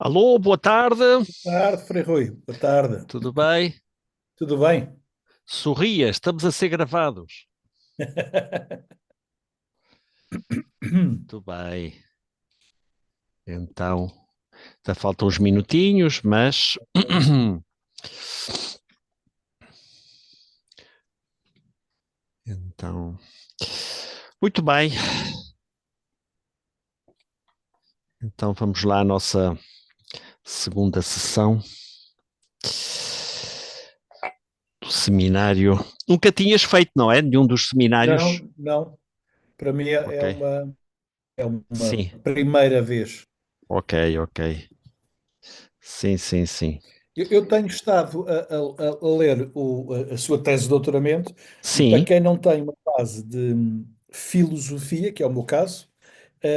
Alô, boa tarde, Boa tarde, Frei Rui. Boa tarde. tudo bem? Tudo bem? Sorria, estamos a ser gravados. Tudo bem. Então, ainda faltam uns minutinhos, mas. Então, muito bem. Então, vamos lá à nossa segunda sessão do seminário. Nunca tinhas feito, não é? Nenhum dos seminários? Não, não. Para mim Ok. é uma Sim, primeira vez. ok, ok. Sim, sim, sim. Eu tenho estado a ler a sua tese de doutoramento e para Sim, quem não tem uma base de filosofia, que é o meu caso,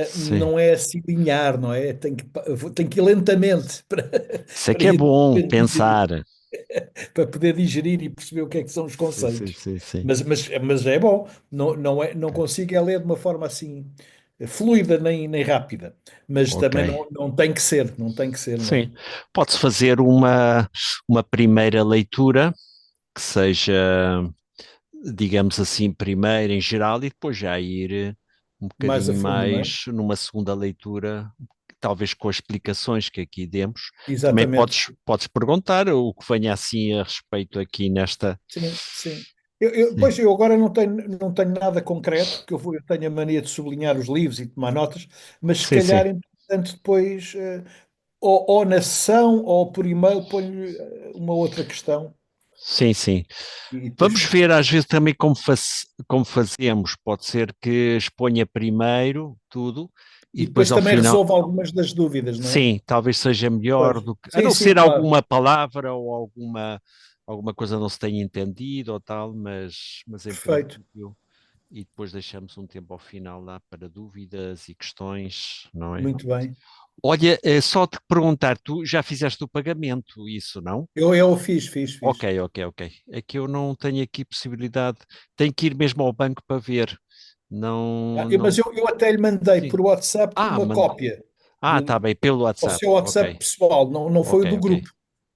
sim. não é assim linear, não é? Tem que ir lentamente Isso é para que é ir bom digerir, pensar. para poder digerir e perceber o que são os Sim, sim, conceitos. sim, sim. Mas é bom, não Ok. consigo é ler de uma forma assim fluida nem rápida, mas Ok. também não tem que ser, não tem que ser, não é? Sim, pode-se fazer uma primeira leitura que seja, digamos assim, primeira em geral e depois já ir um Mais a bocadinho fundo, não é? mais numa segunda leitura, talvez com as explicações que aqui demos. Também Exatamente. podes perguntar o que venha assim a respeito aqui nesta. Sim, sim. Sim, Pois eu agora não tenho nada concreto, porque eu tenho a mania de sublinhar os livros e tomar notas, mas se sim, sim, calhar, entretanto, depois, ou na sessão ou por e-mail, ponho uma outra questão sim, sim. e depois Vamos ver às vezes também como fazemos. Pode ser que exponha primeiro tudo e e depois depois ao também final. resolvo algumas das dúvidas, não é? Sim, talvez seja melhor Pois. do que, a Sim, não sim, ser claro. alguma palavra ou alguma coisa não se tenha entendido ou tal, mas em Perfeito. princípio, e depois deixamos um tempo ao final lá para dúvidas e questões, não é? Muito bem. Olha, só te perguntar, tu já fizeste o pagamento, isso, não? Eu Ok, fiz. ok, ok. É que eu não tenho aqui possibilidade, tenho que ir mesmo ao banco para ver. Não, Mas não. eu até lhe mandei Sim. por WhatsApp Ah, uma cópia tá do, bem, pelo ao WhatsApp. seu WhatsApp Ok, pessoal, não foi o ok, do ok. grupo,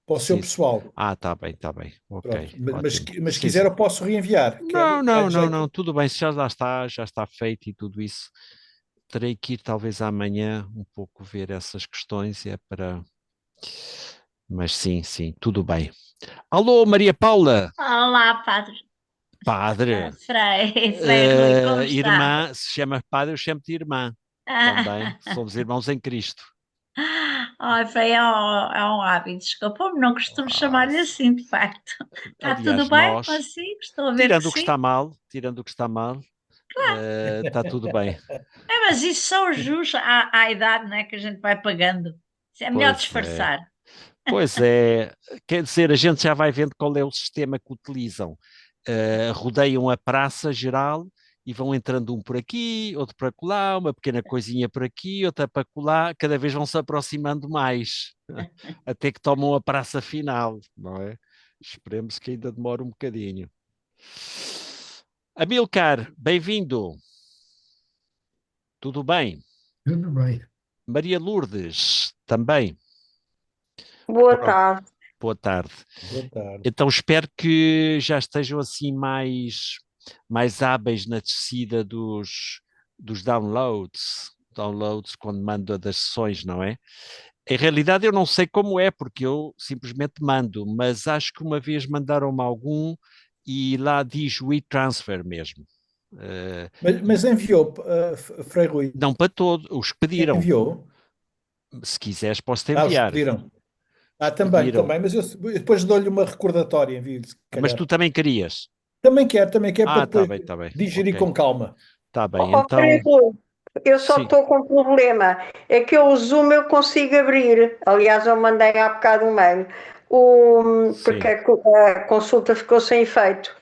para o seu Sim, sim. pessoal. Tá bem. Ok, Pronto. ótimo. Mas se Sim, quiser sim. eu posso reenviar. Não, Há não, de não, não. jeito. Tudo bem, se já está feito e tudo isso. Terei que ir talvez amanhã um pouco ver essas questões, é para. Mas sim, sim, tudo bem. Alô, Maria Paula, Olá, Padre. padre. Frei Rui, como está? Irmã, se chama padre, eu chamo-te irmã também. Somos irmãos em Cristo. Ai, Frei, é um hábito. Desculpa-me, não costumo Ah, chamar-lhe assim, de facto. Está tudo aliás, bem nós, consigo? Estou a ver que sim. tirando o que está mal, está tudo bem. É, mas isso são os jus à idade, não é? Que a gente vai pagando. Isso é melhor Pois é. disfarçar. Pois é, quer dizer, a gente já vai vendo qual é o sistema que utilizam. Rodeiam a praça geral e vão entrando um por aqui, outro por acolá, uma pequena coisinha por aqui, outra para acolá, cada vez vão se aproximando mais, até que tomam a praça final, não é? Esperemos que ainda demore um bocadinho. Amilcar, bem-vindo, tudo bem? Tudo bem. Maria Lourdes, também. Boa Pronto, tarde. boa tarde. Boa tarde. Então espero que já estejam assim mais hábeis na descida dos downloads quando mando das sessões, não é? Em realidade eu não sei como é, porque eu simplesmente mando, mas acho que uma vez mandaram-me algum e lá diz WeTransfer mesmo. Eh, e Mas enviou, Frei Rui, não para todos, os que pediram. enviou. Se quiseres posso-te Os que enviar. pediram. Os que Também, pediram. mas eu depois dou-lhe uma recordatória, envio-lhe, se Mas tu calhar. também querias. Também quero para depois Tá bem. digerir Ok. com calma. Tá bem. Ó, Então, Pedro, eu só sim, estou com um problema. É que eu o Zoom eu consigo abrir. Aliás, eu mandei há bocado um mail. Porque sim. a consulta ficou sem efeito.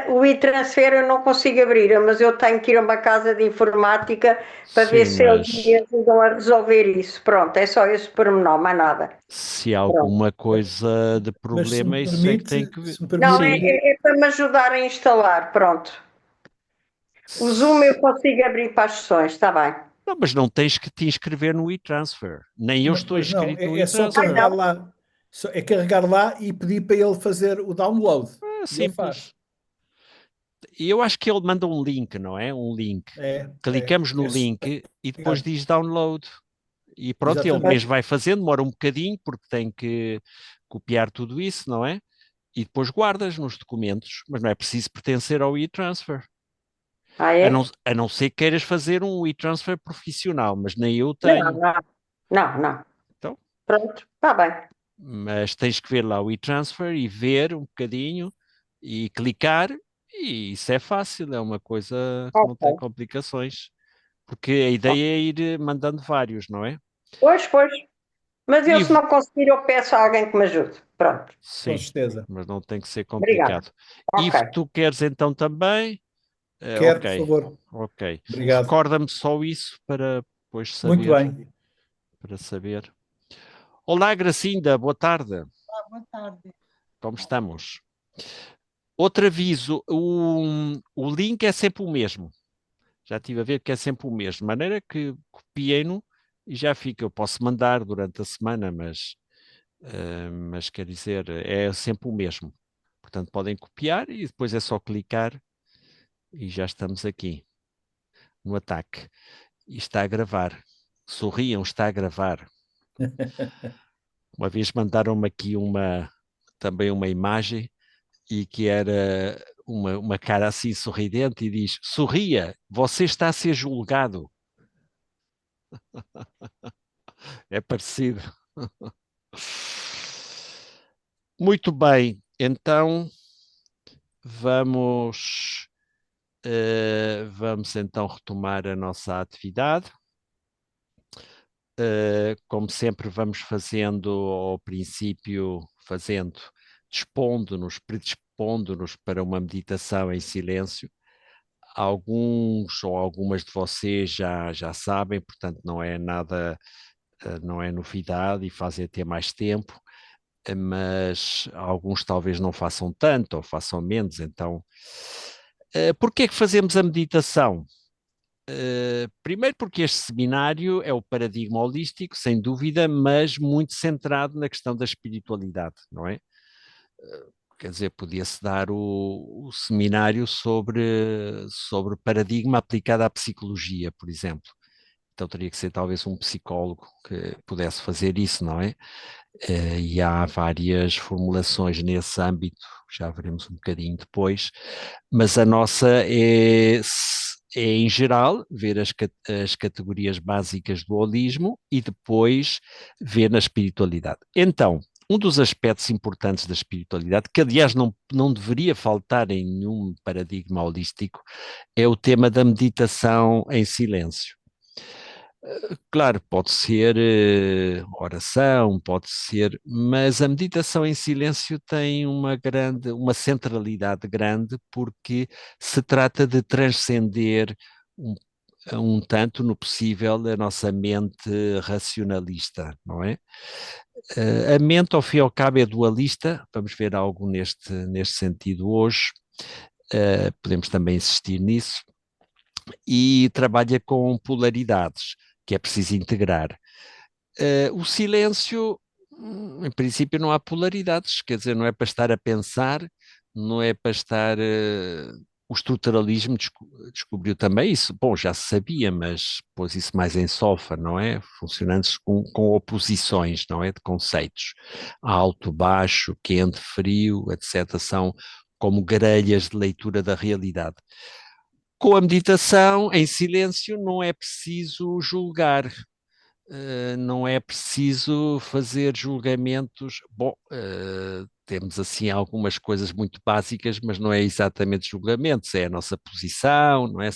O e-transfer eu não consigo abrir, mas eu tenho que ir a uma casa de informática para ver Sim, se eles me mas ajudam a resolver isso. Pronto, é só esse pormenor, mais nada. se há Pronto. alguma coisa de Mas problema, isso é que tem que ver. se me Não, permite, Sim, é para me ajudar a instalar. Pronto. O Zoom eu consigo abrir para as sessões, está bem. Não, mas não tens que te inscrever no e-transfer. Nem eu estou Pois não, inscrito no é só e-transfer. carregar lá. É carregar lá e pedir para ele fazer o download. É E ele faz. simples. E eu acho que ele manda um link, não é? Um link. É, Clicamos no é link e depois carregar. diz download. E pronto, ele Exatamente. mesmo vai fazendo, demora um bocadinho, porque tem que copiar tudo isso, não é? E depois guardas nos documentos, mas não é preciso pertencer ao e-transfer. Ah, A não ser que queiras fazer um e-transfer profissional, mas nem eu Não, tenho. não, não, não. Então, Pronto, está bem. mas tens que ver lá o e-transfer e ver um bocadinho e clicar, e isso é fácil, é uma coisa que não tem Ok. complicações, porque a ideia é ir mandando vários, não é? Pois, pois. Mas eu, E se não conseguir, eu peço a alguém que me ajude. Pronto. Com sim, certeza. mas não tem que ser Obrigada. complicado. Ok. Ivo, tu queres então também? Quero, por Ok, favor. ok. Obrigado. Recorda-me só isso para depois Muito saber, bem. para saber. Olá, Gracinda, boa tarde. Boa tarde. Como estamos? Outro aviso, o link é sempre o mesmo. Já estive a ver que é sempre o mesmo. De maneira que copiei-no e já fica. Eu posso mandar durante a semana, mas quer dizer, é sempre o mesmo. Portanto, podem copiar e depois é só clicar e já estamos aqui no ataque. E está a gravar. Sorriam, está a gravar. Uma vez mandaram-me aqui também uma imagem e que era uma cara assim sorridente e diz: sorria, você está a ser julgado. É parecido. Muito bem, então vamos, vamos então retomar a nossa atividade. Como sempre, vamos fazendo ao princípio, dispondo-nos, predispondo-nos para uma meditação em silêncio. Alguns ou algumas de vocês já sabem, portanto não é nada, não é novidade e fazem até mais tempo, mas alguns talvez não façam tanto ou façam menos. Então, por que é que fazemos a meditação? Primeiro porque este seminário é o paradigma holístico, sem dúvida, mas muito centrado na questão da espiritualidade, não é? Quer dizer, podia-se dar o seminário sobre paradigma aplicado à psicologia, por exemplo. Então teria que ser talvez um psicólogo que pudesse fazer isso, não é? E há várias formulações nesse âmbito, já veremos um bocadinho depois, mas a nossa é em geral, ver as categorias básicas do holismo e depois ver na espiritualidade. Então, um dos aspectos importantes da espiritualidade, que aliás não deveria faltar em nenhum paradigma holístico, é o tema da meditação em silêncio. Claro, pode ser oração, pode ser, mas a meditação em silêncio tem uma centralidade grande, porque se trata de transcender um, um tanto no possível a nossa mente racionalista, não é? A mente, ao fim e ao cabo, é dualista, vamos ver algo neste sentido hoje, podemos também insistir nisso, e trabalha com polaridades que é preciso integrar. O silêncio, em princípio, não há polaridades, quer dizer, não é para estar a pensar, não é para estar. O estruturalismo descobriu também isso. Bom, já se sabia, mas pôs isso mais em solfa, não é? Funcionando com oposições, não é? De conceitos. Alto, baixo, quente, frio, etc. São como grelhas de leitura da realidade. Com a meditação, em silêncio, não é preciso julgar, não é preciso fazer julgamentos. Bom, temos assim algumas coisas muito básicas, mas não é exatamente julgamentos, é a nossa posição, não é?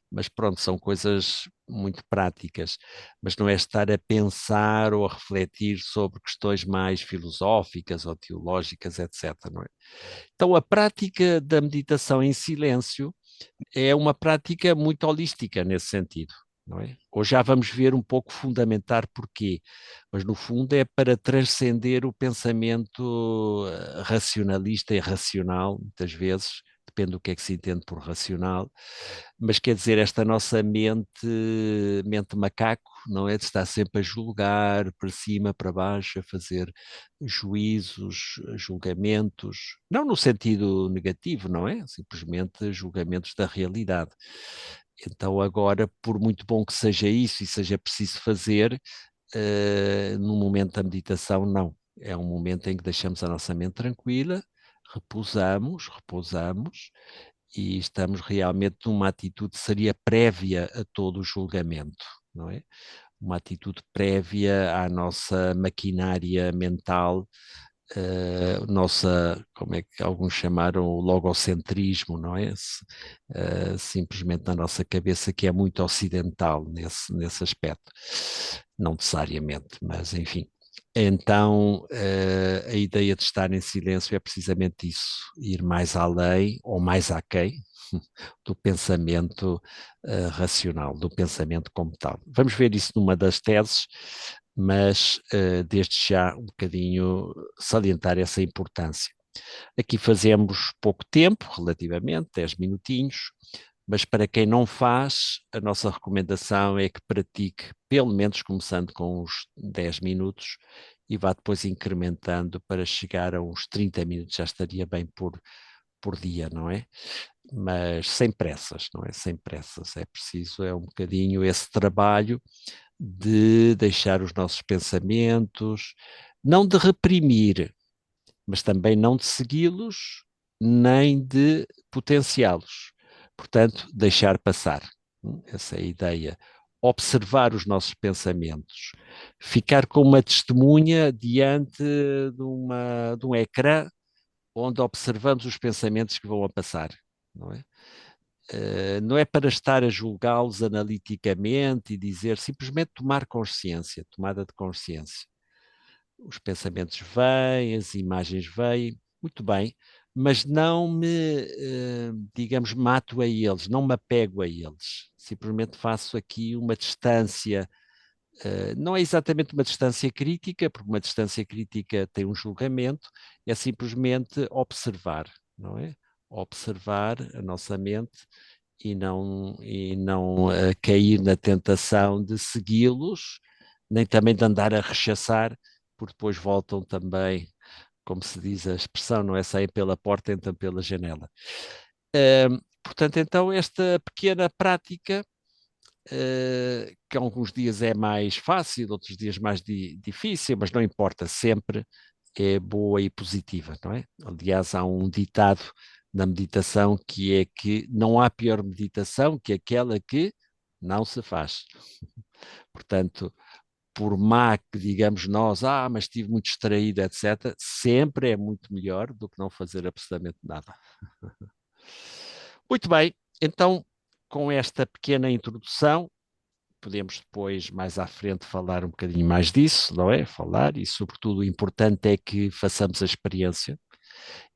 Mas pronto, são coisas muito práticas, mas não é estar a pensar ou a refletir sobre questões mais filosóficas ou teológicas, etc., não é? Então, a prática da meditação em silêncio é uma prática muito holística nesse sentido, não é? Hoje já vamos ver um pouco fundamentar porquê, mas no fundo é para transcender o pensamento racionalista e racional, muitas vezes, de depende do que é que se entende por racional, mas quer dizer, esta nossa mente macaco, não é? De estar sempre a julgar, para cima, para baixo, a fazer juízos, julgamentos, não no sentido negativo, não é? Simplesmente julgamentos da realidade. Então agora, por muito bom que seja isso e seja preciso fazer, no momento da meditação, não. É um momento em que deixamos a nossa mente tranquila, repousamos e estamos realmente numa atitude que seria prévia a todo o julgamento, não é? Uma atitude prévia à nossa maquinária mental, nossa, como é que alguns chamaram, o logocentrismo, não é? Simplesmente na nossa cabeça, que é muito ocidental nesse aspecto. Não necessariamente, mas enfim. Então, a ideia de estar em silêncio é precisamente isso, ir mais além ou mais aquém do pensamento racional, do pensamento como tal. Vamos ver isso numa das teses, mas desde já um bocadinho salientar essa importância. Aqui fazemos pouco tempo, relativamente, 10 minutinhos, mas para quem não faz, a nossa recomendação é que pratique, pelo menos começando com uns 10 minutos, e vá depois incrementando para chegar a uns 30 minutos, já estaria bem por dia, não é? Mas sem pressas, não é? Sem pressas, é preciso, é um bocadinho esse trabalho de deixar os nossos pensamentos, não de reprimir, mas também não de segui-los, nem de potenciá-los. Portanto, deixar passar. Essa é a ideia. Observar os nossos pensamentos. Ficar com uma testemunha diante de um ecrã onde observamos os pensamentos que vão a passar, não é? Não é para estar a julgá-los analiticamente e dizer, simplesmente tomar consciência, tomada de consciência. Os pensamentos vêm, as imagens vêm, muito bem, mas não me, digamos, mato a eles, não me apego a eles. Simplesmente faço aqui uma distância, não é exatamente uma distância crítica, porque uma distância crítica tem um julgamento, é simplesmente observar, não é? Observar a nossa mente e não cair na tentação de segui-los, nem também de andar a rechaçar, porque depois voltam também, como se diz a expressão, não é? Saem pela porta, entram pela janela. Portanto, então, esta pequena prática, que alguns dias é mais fácil, outros dias mais difícil, mas não importa, sempre é boa e positiva, não é? Aliás, há um ditado na meditação que é que não há pior meditação que aquela que não se faz. Portanto, por má que digamos nós, mas estive muito distraído, etc., sempre é muito melhor do que não fazer absolutamente nada. Muito bem, então, com esta pequena introdução, podemos depois, mais à frente, falar um bocadinho mais disso, não é? Falar, e sobretudo o importante é que façamos a experiência,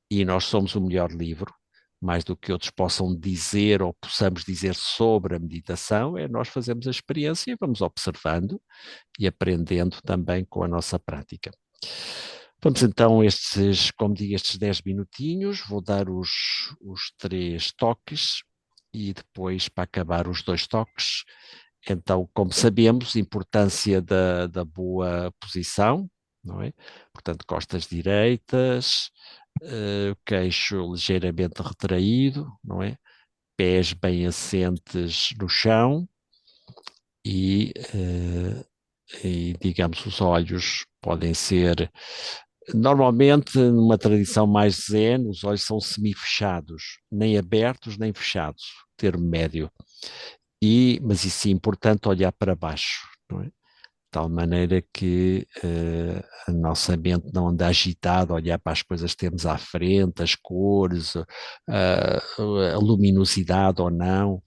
e nós somos o melhor livro, mais do que outros possam dizer ou possamos dizer sobre a meditação, é nós fazemos a experiência e vamos observando e aprendendo também com a nossa prática. Vamos então como digo, estes 10 minutinhos, vou dar os 3 toques e depois, para acabar, os 2 toques. Então, como sabemos, importância da boa posição, não é? Portanto, costas direitas, queixo ligeiramente retraído, não é? Pés bem assentes no chão e digamos, os olhos podem ser, normalmente numa tradição mais zen, os olhos são semifechados, nem abertos nem fechados, termo médio. Mas isso é importante olhar para baixo, não é? De tal maneira que a nossa mente não anda agitada, olhar para as coisas que temos à frente, as cores, a luminosidade ou não,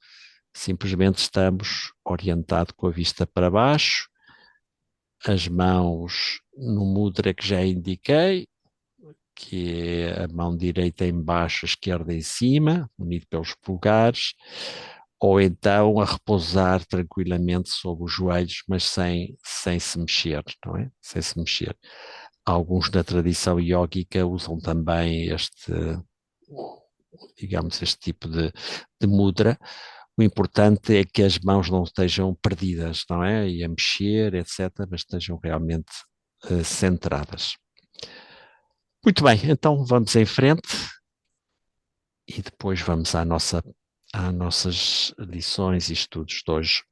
simplesmente estamos orientados com a vista para baixo, as mãos no mudra que já indiquei, que é a mão direita em baixo, a esquerda em cima, unido pelos polegares, ou então a repousar tranquilamente sobre os joelhos, mas sem se mexer, não é? Sem se mexer. Alguns da tradição iógica usam também digamos, este tipo de mudra. O importante é que as mãos não estejam perdidas, não é? E a mexer, etc., mas estejam realmente centradas. Muito bem, então vamos em frente e depois vamos às nossas lições e estudos de hoje.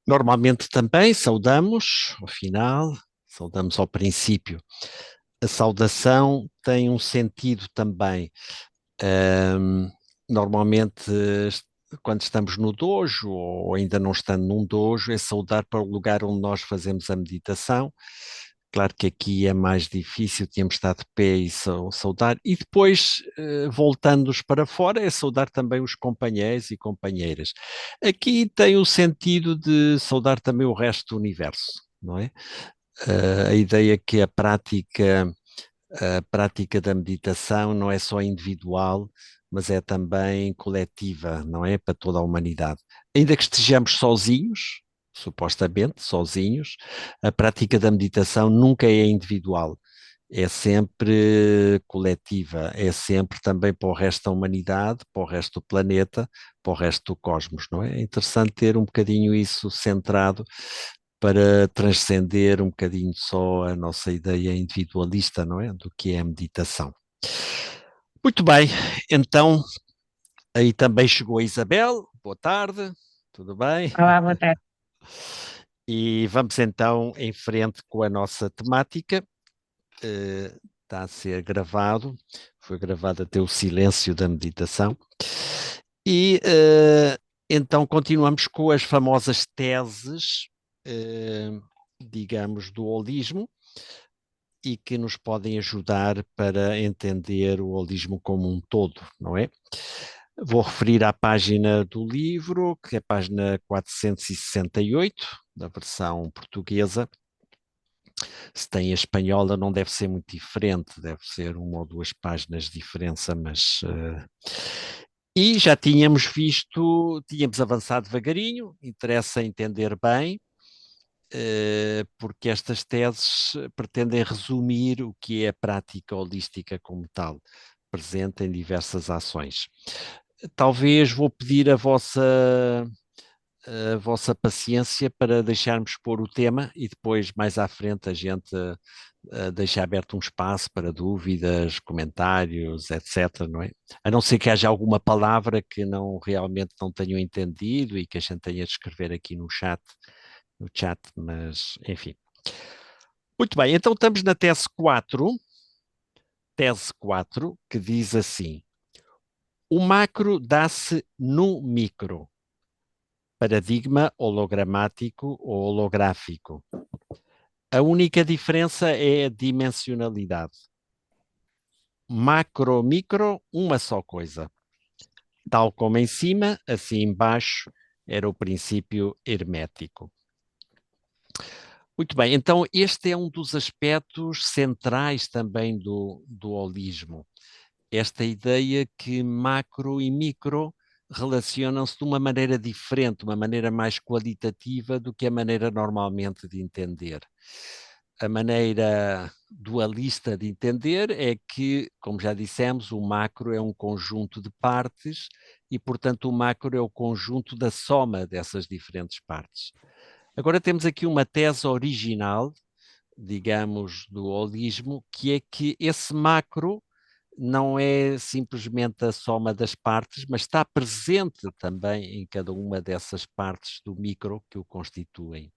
Normalmente também saudamos ao final, saudamos ao princípio. A saudação tem um sentido também. Ahm, Normalmente, quando estamos no dojo ou ainda não estando num dojo, é saudar para o lugar onde nós fazemos a meditação. Claro que aqui é mais difícil, tínhamos de estar de pé e saudar. E depois, voltando-nos para fora, é saudar também os companheiros e companheiras. Aqui tem o sentido de saudar também o resto do universo, não é? A ideia que a prática da meditação não é só individual, mas é também coletiva, não é? Para toda a humanidade. Ainda que estejamos sozinhos, supostamente sozinhos, a prática da meditação nunca é individual. É sempre coletiva, é sempre também para o resto da humanidade, para o resto do planeta, para o resto do cosmos, não é? É interessante ter um bocadinho isso centrado para transcender um bocadinho só a nossa ideia individualista, não é? Do que é a meditação. Muito bem, então aí também chegou a Isabel. Boa tarde, tudo bem? Olá, boa tarde. E vamos então em frente com a nossa temática. Está a ser gravado, foi gravado até o silêncio da meditação. E então continuamos com as famosas teses, digamos, do holismo, e que nos podem ajudar para entender o holismo como um todo, não é? Vou referir à página do livro, que é a página 468, da versão portuguesa. Se tem a espanhola, não deve ser muito diferente, deve ser uma ou duas páginas de diferença, mas. E já tínhamos visto, tínhamos avançado devagarinho, interessa entender bem, porque estas teses pretendem resumir o que é a prática holística como tal, presente em diversas ações. Talvez vou pedir a vossa paciência para deixarmos pôr o tema e depois, mais à frente, a gente deixa aberto um espaço para dúvidas, comentários, etc., não é? A não ser que haja alguma palavra que não realmente não tenham entendido e que a gente tenha de escrever aqui no chat, mas enfim. Muito bem, então estamos na tese 4, que diz assim: o macro dá-se no micro, paradigma hologramático ou holográfico. A única diferença é a dimensionalidade. Macro, micro, uma só coisa. Tal como em cima, assim embaixo, era o princípio hermético. Muito bem, então este é um dos aspectos centrais também do holismo. Esta ideia que macro e micro relacionam-se de uma maneira diferente, uma maneira mais qualitativa do que a maneira normalmente de entender. A maneira dualista de entender é que, como já dissemos, o macro é um conjunto de partes e, portanto, o macro é o conjunto da soma dessas diferentes partes. Agora temos aqui uma tese original, digamos, do holismo, que é que esse macro não é simplesmente a soma das partes, mas está presente também em cada uma dessas partes do micro que o constituem.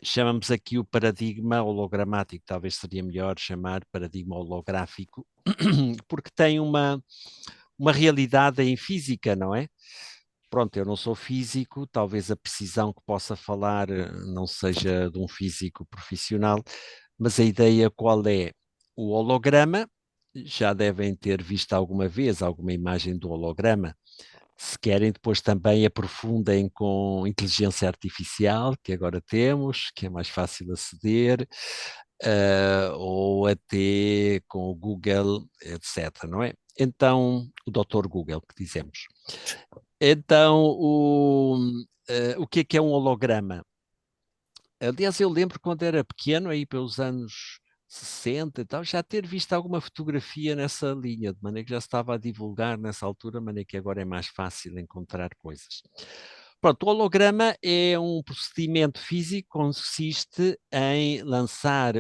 Chamamos aqui o paradigma hologramático, talvez seria melhor chamar paradigma holográfico, porque tem uma realidade em física, não é? Pronto, eu não sou físico, talvez a precisão que possa falar não seja de um físico profissional, mas a ideia qual é? O holograma, já devem ter visto alguma vez alguma imagem do holograma. Se querem, depois também aprofundem com inteligência artificial, que agora temos, que é mais fácil aceder, ou até com o Google, etc., não é? Então, o Dr. Google, que dizemos. Então, o que é um holograma? Aliás, eu lembro quando era pequeno, aí pelos anos 60 e tal, já ter visto alguma fotografia nessa linha, de maneira que já se estava a divulgar nessa altura, de maneira que agora é mais fácil encontrar coisas. Pronto, o holograma é um procedimento físico que consiste em lançar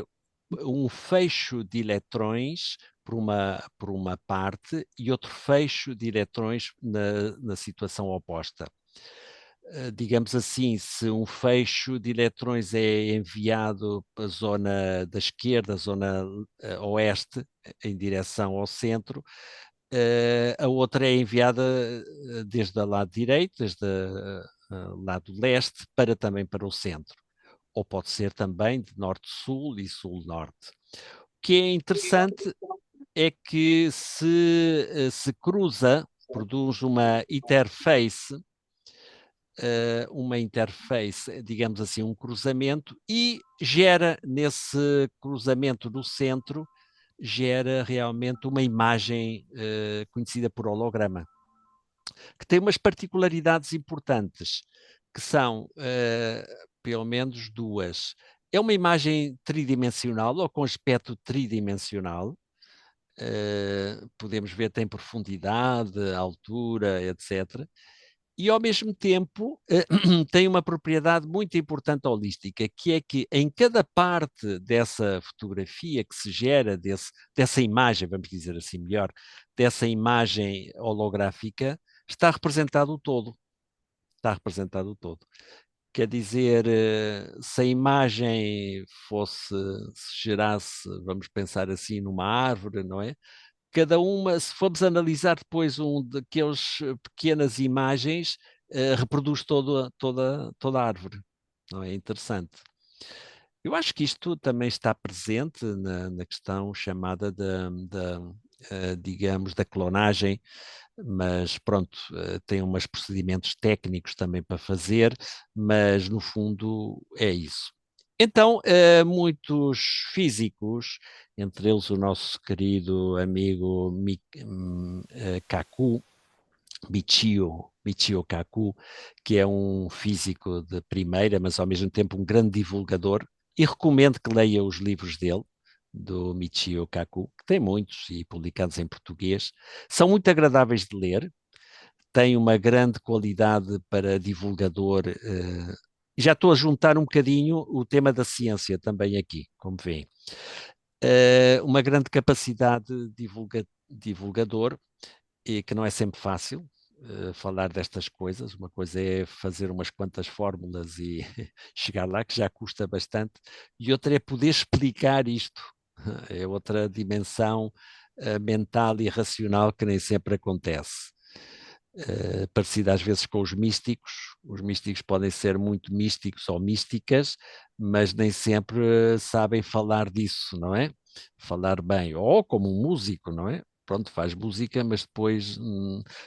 um fecho de eletrões por uma parte e outro fecho de eletrões na situação oposta. digamos assim, se um feixe de eletrões é enviado para a zona da esquerda, a zona oeste, em direção ao centro, a outra é enviada desde o lado direito, desde o lado leste, também para o centro. Ou pode ser também de norte-sul e sul-norte. O que é interessante é que se cruza, produz uma interface, digamos assim, um cruzamento, e gera nesse cruzamento do centro, gera realmente uma imagem conhecida por holograma, que tem umas particularidades importantes, que são pelo menos duas. É uma imagem tridimensional, ou com aspecto tridimensional. Podemos ver tem profundidade, altura, etc. E, ao mesmo tempo, tem uma propriedade muito importante holística, que é que em cada parte dessa fotografia que se gera, dessa imagem, vamos dizer assim melhor, dessa imagem holográfica, está representado o todo. Está representado o todo. Quer dizer, se a imagem se gerasse, vamos pensar assim, numa árvore, não é? Cada uma, se formos analisar depois daquelas pequenas imagens, reproduz toda a árvore. Não é interessante? Eu acho que isto também está presente na questão chamada digamos, da clonagem, mas pronto, tem umas procedimentos técnicos também para fazer, mas no fundo é isso. Então, muitos físicos, entre eles o nosso querido amigo Kaku, Michio Kaku, que é um físico de primeira, mas ao mesmo tempo um grande divulgador, e recomendo que leia os livros dele, do Michio Kaku, que tem muitos e publicados em português. São muito agradáveis de ler, têm uma grande qualidade para divulgador. Já estou a juntar um bocadinho o tema da ciência também aqui, como veem. Uma grande capacidade divulgador, e que não é sempre fácil falar destas coisas. Uma coisa é fazer umas quantas fórmulas e chegar lá, que já custa bastante, e outra é poder explicar isto. É outra dimensão mental e racional que nem sempre acontece. Parecida às vezes com os místicos. Os místicos podem ser muito místicos ou místicas, mas nem sempre sabem falar disso, não é? Falar bem. Ou como um músico, não é? Pronto, faz música, mas depois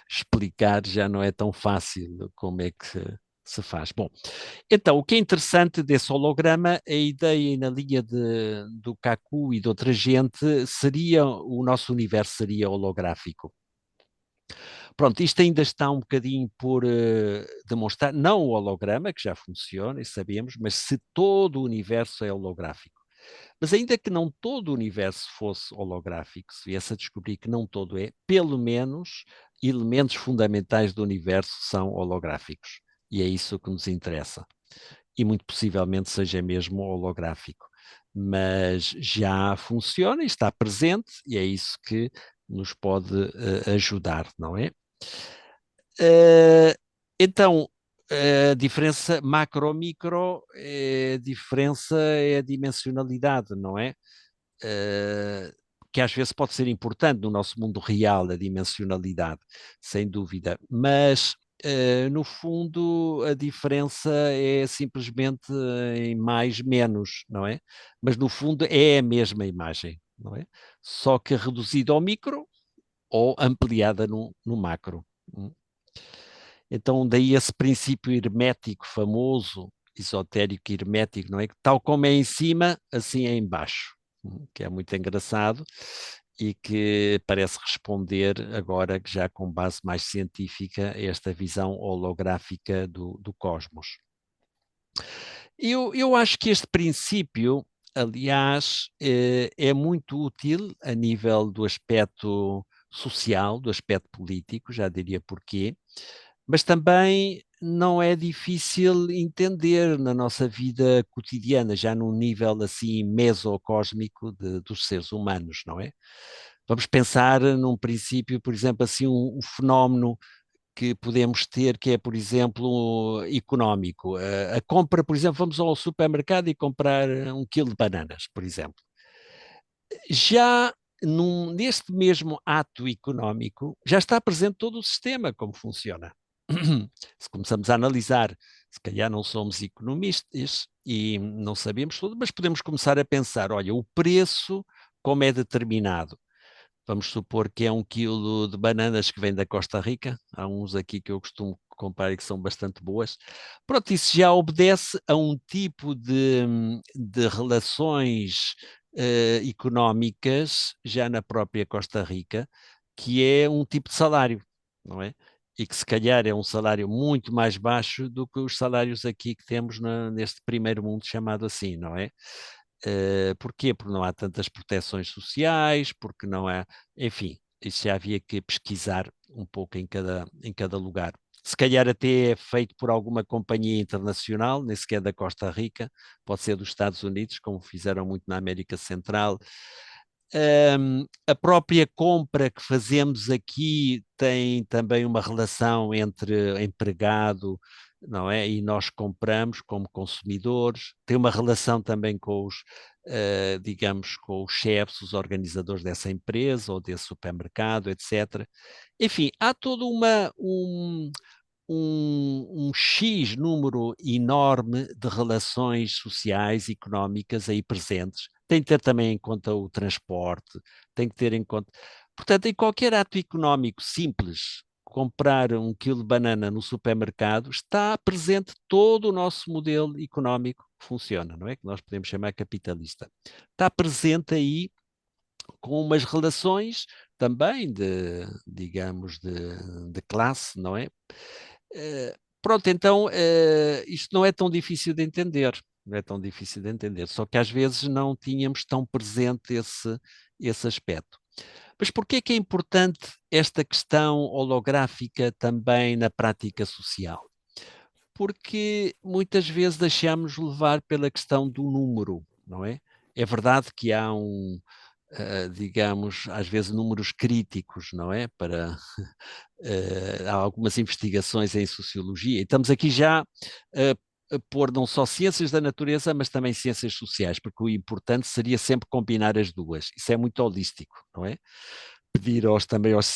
explicar já não é tão fácil como é que se faz. Bom, então, o que é interessante desse holograma, a ideia na linha do Kaku e de outra gente, o nosso universo seria holográfico. Pronto, isto ainda está um bocadinho por demonstrar, não o holograma, que já funciona, e sabemos, mas se todo o universo é holográfico. Mas ainda que não todo o universo fosse holográfico, se viesse a descobrir que não todo é, pelo menos elementos fundamentais do universo são holográficos. E é isso que nos interessa. E muito possivelmente seja mesmo holográfico. Mas já funciona e está presente, e é isso que nos pode ajudar, não é? Então, a diferença macro-micro, a diferença é a dimensionalidade, não é? Que às vezes pode ser importante no nosso mundo real, a dimensionalidade, sem dúvida, mas no fundo a diferença é simplesmente em mais, menos, não é? Mas no fundo é a mesma imagem, não é? Só que reduzida ao micro ou ampliada no macro. Então, daí esse princípio hermético famoso, esotérico hermético, não é? Tal como é em cima, assim é em baixo, que é muito engraçado e que parece responder agora, já com base mais científica, a esta visão holográfica do cosmos. Eu acho que este princípio, aliás, é muito útil a nível do aspecto social, do aspecto político, já diria porquê, mas também não é difícil entender na nossa vida cotidiana, já num nível assim mesocósmico dos seres humanos, não é? Vamos pensar num princípio, por exemplo, assim, um fenómeno que podemos ter, que é, por exemplo, económico. A compra, por exemplo, vamos ao supermercado e comprar 1 quilo de bananas, por exemplo. Já neste mesmo ato económico, já está presente todo o sistema, como funciona. Se começamos a analisar, se calhar não somos economistas e não sabemos tudo, mas podemos começar a pensar, olha, o preço, como é determinado? Vamos supor que é 1 quilo de bananas que vem da Costa Rica. Há uns aqui que eu costumo comprar e que são bastante boas. Pronto, isso já obedece a um tipo de relações económicas, já na própria Costa Rica, que é um tipo de salário, não é? E que se calhar é um salário muito mais baixo do que os salários aqui que temos neste primeiro mundo chamado assim, não é? Porquê? Porque não há tantas proteções sociais, porque não há, enfim, isso já havia que pesquisar um pouco em cada lugar. Se calhar até é feito por alguma companhia internacional, nem sequer da Costa Rica, pode ser dos Estados Unidos, como fizeram muito na América Central. A própria compra que fazemos aqui tem também uma relação entre empregado, não é? E nós compramos como consumidores, tem uma relação também com os, digamos, com os chefes, os organizadores dessa empresa ou desse supermercado, etc. Enfim, há todo um X número enorme de relações sociais e económicas aí presentes. Tem que ter também em conta o transporte, tem que ter em conta. Portanto, em qualquer ato económico simples, comprar 1 quilo de banana no supermercado, está presente todo o nosso modelo económico que funciona, não é? Que nós podemos chamar capitalista. Está presente aí com umas relações também digamos, de classe, não é? Pronto, então isto não é tão difícil de entender, não é tão difícil de entender, só que às vezes não tínhamos tão presente esse aspecto. Mas por que é importante esta questão holográfica também na prática social? Porque muitas vezes deixamos levar pela questão do número, não é? É verdade que há digamos, às vezes números críticos, não é? Para há algumas investigações em sociologia, e estamos aqui já a pôr não só ciências da natureza, mas também ciências sociais, porque o importante seria sempre combinar as duas. Isso é muito holístico, não é? Pedir também aos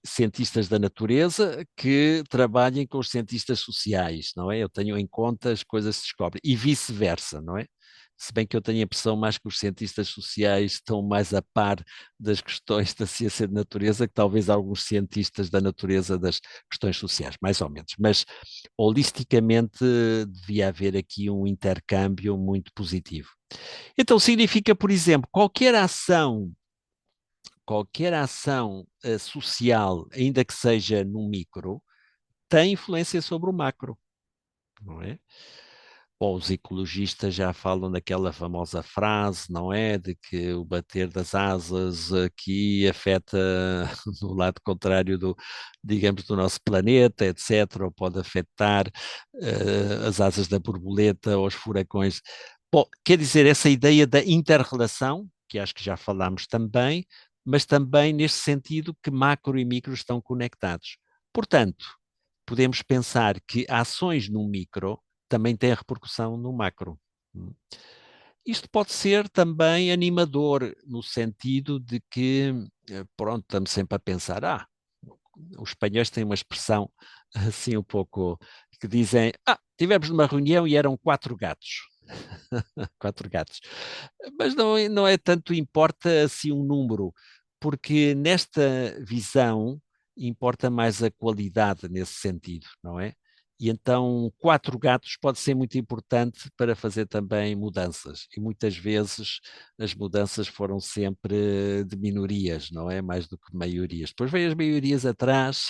cientistas da natureza que trabalhem com os cientistas sociais, não é? Eu tenho em conta as coisas que se descobrem, e vice-versa, não é? Se bem que eu tenho a impressão mais que os cientistas sociais estão mais a par das questões da ciência de natureza que talvez alguns cientistas da natureza das questões sociais, mais ou menos. Mas, holisticamente, devia haver aqui um intercâmbio muito positivo. Então, significa, por exemplo, qualquer ação social, ainda que seja no micro, tem influência sobre o macro, não é? Bom, os ecologistas já falam daquela famosa frase, não é? De que o bater das asas aqui afeta no lado contrário digamos, do nosso planeta, etc., ou pode afetar as asas da borboleta ou os furacões. Bom, quer dizer, essa ideia da inter-relação, que acho que já falámos também, mas também neste sentido que macro e micro estão conectados. Portanto, podemos pensar que ações no micro também têm repercussão no macro. Isto pode ser também animador, no sentido de que, pronto, estamos sempre a pensar, os espanhóis têm uma expressão assim um pouco, que dizem, tivemos numa reunião e eram 4 gatos. 4 gatos. Mas não é tanto importa assim um número, porque nesta visão importa mais a qualidade nesse sentido, não é? E então 4 gatos pode ser muito importante para fazer também mudanças. E muitas vezes as mudanças foram sempre de minorias, não é? Mais do que maiorias. Depois vem as maiorias atrás,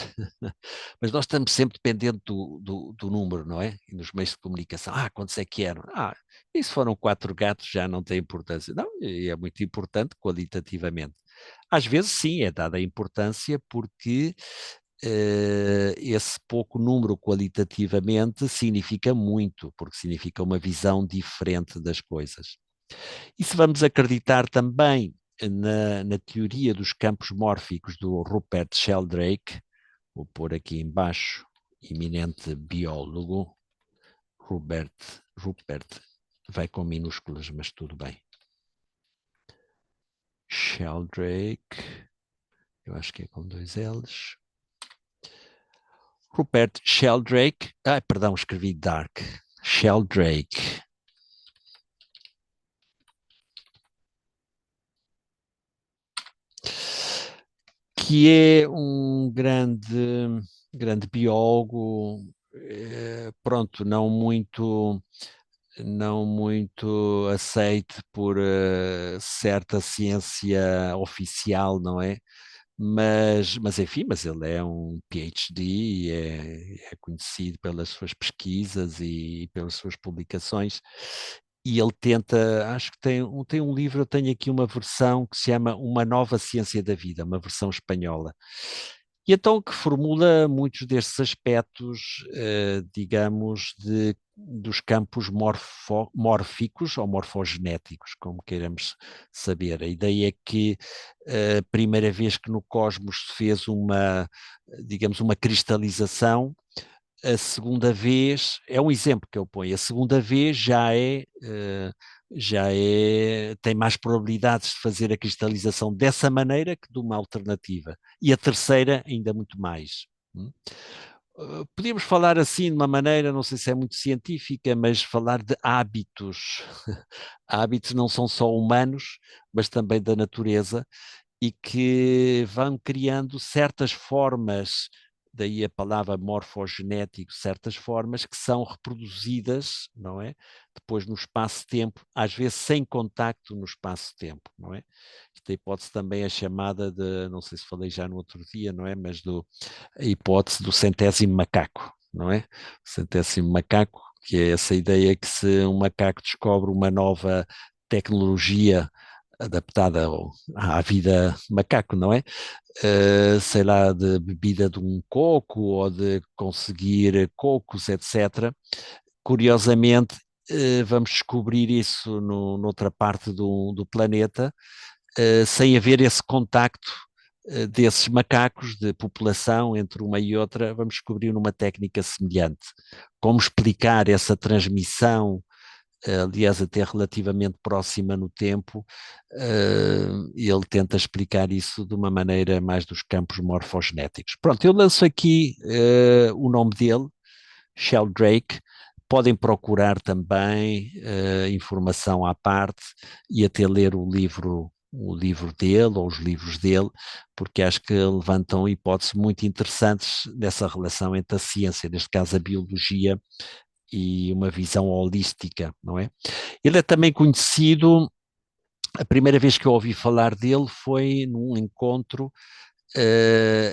mas nós estamos sempre dependendo do número, não é? E nos meios de comunicação. Quantos é que eram? E se foram 4 gatos já não tem importância. Não, e é muito importante qualitativamente. Às vezes sim, é dada a importância porque esse pouco número qualitativamente significa muito, porque significa uma visão diferente das coisas. E se vamos acreditar também na teoria dos campos mórficos do Rupert Sheldrake, Vou pôr aqui embaixo, eminente biólogo, Rupert, vai com minúsculas, mas tudo bem. Sheldrake, eu acho que é com 2 L's. Rupert Sheldrake, perdão, escrevi Dark. Sheldrake. Que é um grande biólogo, pronto, não muito aceite por certa ciência oficial, não é? Mas enfim, mas ele é um PhD e é conhecido pelas suas pesquisas e pelas suas publicações. E ele tenta, acho que tem um livro, eu tenho aqui uma versão que se chama Uma Nova Ciência da Vida, uma versão espanhola. E então que formula muitos destes aspectos, digamos, dos campos mórficos ou morfogenéticos, como queiramos saber. A ideia é que a primeira vez que no cosmos se fez digamos, uma cristalização, a segunda vez, é um exemplo que eu ponho, a segunda vez tem mais probabilidades de fazer a cristalização dessa maneira que de uma alternativa. E a terceira, ainda muito mais. Podíamos falar assim de uma maneira, não sei se é muito científica, mas falar de hábitos. Hábitos não são só humanos, mas também da natureza, e que vão criando certas formas, daí a palavra morfogenético, certas formas que são reproduzidas, não é? Depois no espaço-tempo, às vezes sem contacto no espaço-tempo, não é? Esta hipótese também é chamada de, não sei se falei já no outro dia, não é? Mas a hipótese do centésimo macaco, não é? O centésimo macaco, que é essa ideia que se um macaco descobre uma nova tecnologia adaptada à vida macaco, não é? Sei lá, de bebida de um coco ou de conseguir cocos, etc. Curiosamente, vamos descobrir isso noutra parte do planeta, sem haver esse contacto desses macacos de população entre uma e outra, vamos descobrir uma técnica semelhante. Como explicar essa transmissão, aliás, até relativamente próxima no tempo, ele tenta explicar isso de uma maneira mais dos campos morfogenéticos. Pronto, eu lanço aqui o nome dele, Sheldrake. Podem procurar também informação à parte e até ler o livro dele ou os livros dele, porque acho que levantam hipóteses muito interessantes dessa relação entre a ciência, neste caso a biologia, e uma visão holística, não é? Ele é também conhecido, a primeira vez que eu ouvi falar dele foi num encontro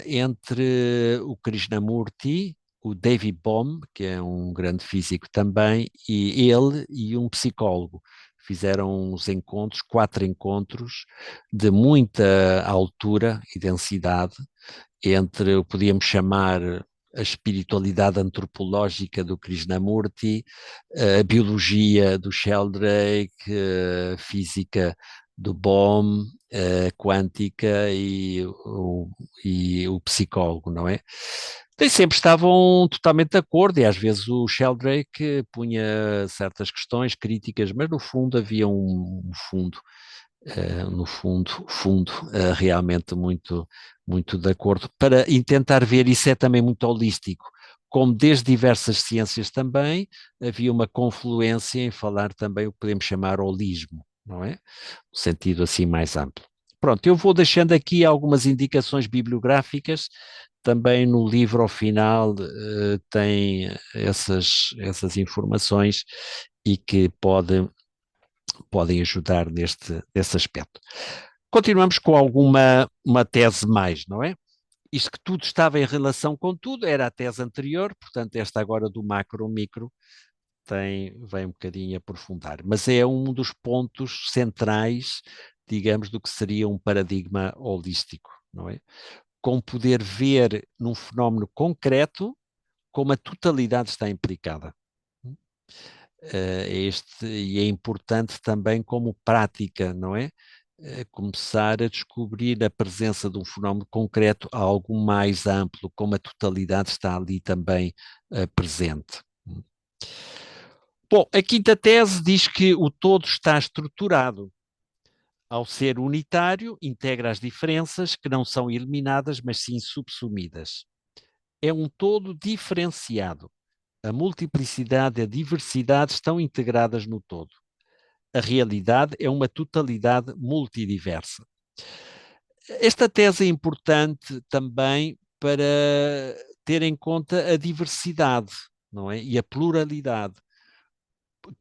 entre o Krishnamurti, o David Bohm, que é um grande físico também, e ele e um psicólogo. Fizeram uns encontros, 4 encontros, de muita altura e densidade, entre o que podíamos chamar a espiritualidade antropológica do Krishnamurti, a biologia do Sheldrake, a física do Bohm, a quântica e o psicólogo, não é? Nem sempre estavam totalmente de acordo e às vezes o Sheldrake punha certas questões críticas, mas no fundo havia um fundo realmente muito de acordo, para tentar ver, isso é também muito holístico, como desde diversas ciências também, havia uma confluência em falar também o que podemos chamar holismo, não é? No sentido assim mais amplo. Pronto, eu vou deixando aqui algumas indicações bibliográficas, também no livro ao final tem essas informações e que podem ajudar nesse aspecto. Continuamos com uma tese mais, não é? Isto que tudo estava em relação com tudo, era a tese anterior, portanto esta agora do macro-micro vem um bocadinho aprofundar, mas é um dos pontos centrais, digamos, do que seria um paradigma holístico, não é? Com poder ver num fenómeno concreto como a totalidade está implicada. E é importante também como prática, não é? começar a descobrir a presença de um fenómeno concreto, algo mais amplo, como a totalidade está ali também presente. Bom, a quinta tese diz que o todo está estruturado. Ao ser unitário, integra as diferenças que não são eliminadas, mas sim subsumidas. É um todo diferenciado. A multiplicidade e a diversidade estão integradas no todo. A realidade é uma totalidade multidiversa. Esta tese é importante também para ter em conta a diversidade, não é? E a pluralidade,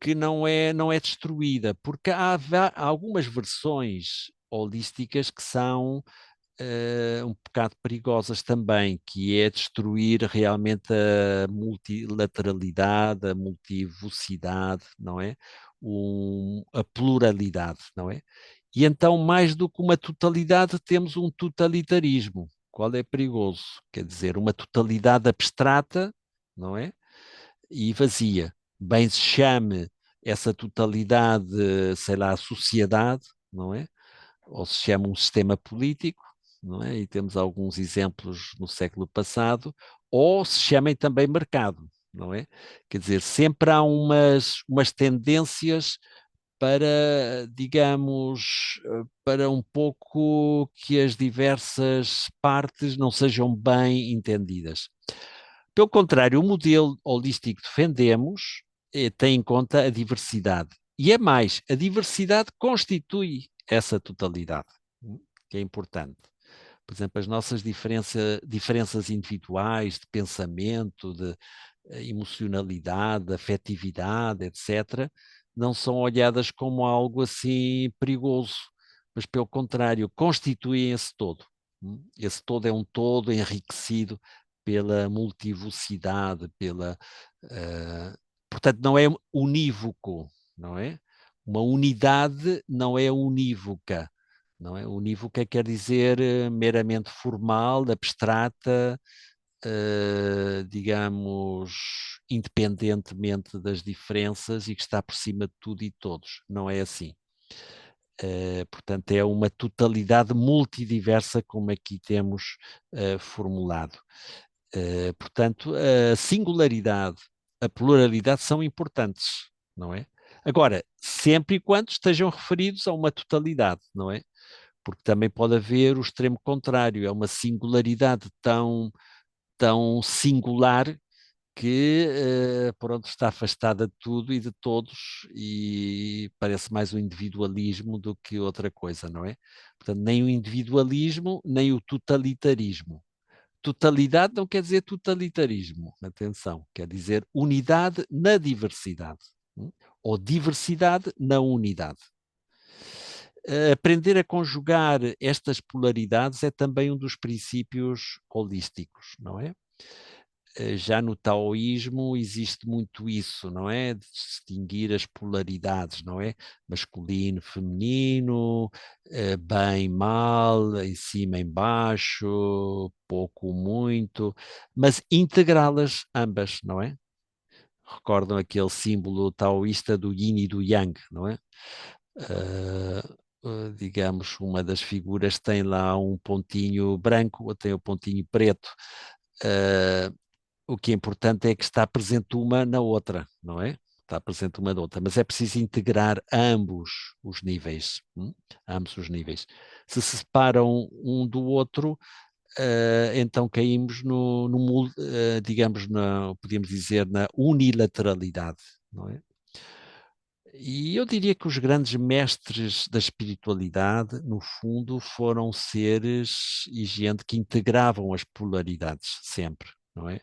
que não é destruída, porque há algumas versões holísticas que são um bocado perigosas também, que é destruir realmente a multilateralidade, a multivocidade, não é? A pluralidade, não é? E então, mais do que uma totalidade, temos um totalitarismo. Qual é perigoso? Quer dizer, uma totalidade abstrata, não é? E vazia. Bem se chame essa totalidade, sei lá, a sociedade, não é? Ou se chama um sistema político, não é? E temos alguns exemplos no século passado, ou se chamem também mercado, não é? Quer dizer, sempre há umas tendências para, digamos, para um pouco que as diversas partes não sejam bem entendidas. Pelo contrário, o modelo holístico que defendemos tem em conta a diversidade. E é mais, a diversidade constitui essa totalidade, que é importante. Por exemplo, as nossas diferenças individuais de pensamento, de emocionalidade, de afetividade, etc., não são olhadas como algo assim perigoso, mas pelo contrário, constituem esse todo. Esse todo é um todo enriquecido pela multivocidade, portanto, não é unívoco, não é? Uma unidade não é unívoca, não é? Unívoca quer dizer meramente formal, abstrata, digamos, independentemente das diferenças e que está por cima de tudo e todos. Não é assim. Portanto, é uma totalidade multidiversa, como aqui temos formulado. Portanto, a singularidade, a pluralidade são importantes, não é? Agora, sempre e quando estejam referidos a uma totalidade, não é? Porque também pode haver o extremo contrário, é uma singularidade tão singular que pronto, está afastada de tudo e de todos e parece mais o individualismo do que outra coisa, não é? Portanto, nem o individualismo, nem o totalitarismo. Totalidade não quer dizer totalitarismo, atenção, quer dizer unidade na diversidade, ou diversidade na unidade. Aprender a conjugar estas polaridades é também um dos princípios holísticos, não é? Já no taoísmo existe muito isso, não é? De distinguir as polaridades, não é? Masculino, feminino, bem, mal, em cima, em baixo, pouco, muito, mas integrá-las ambas, não é? Recordam aquele símbolo taoísta do yin e do yang, não é? Digamos, uma das figuras tem lá um pontinho branco, outra tem o pontinho preto. O que é importante é que está presente uma na outra, não é? Está presente uma na outra, mas é preciso integrar ambos os níveis, ambos os níveis. Se separam um do outro, então caímos digamos, podíamos dizer, na unilateralidade, não é? E eu diria que os grandes mestres da espiritualidade, no fundo, foram seres e gente que integravam as polaridades sempre, não é?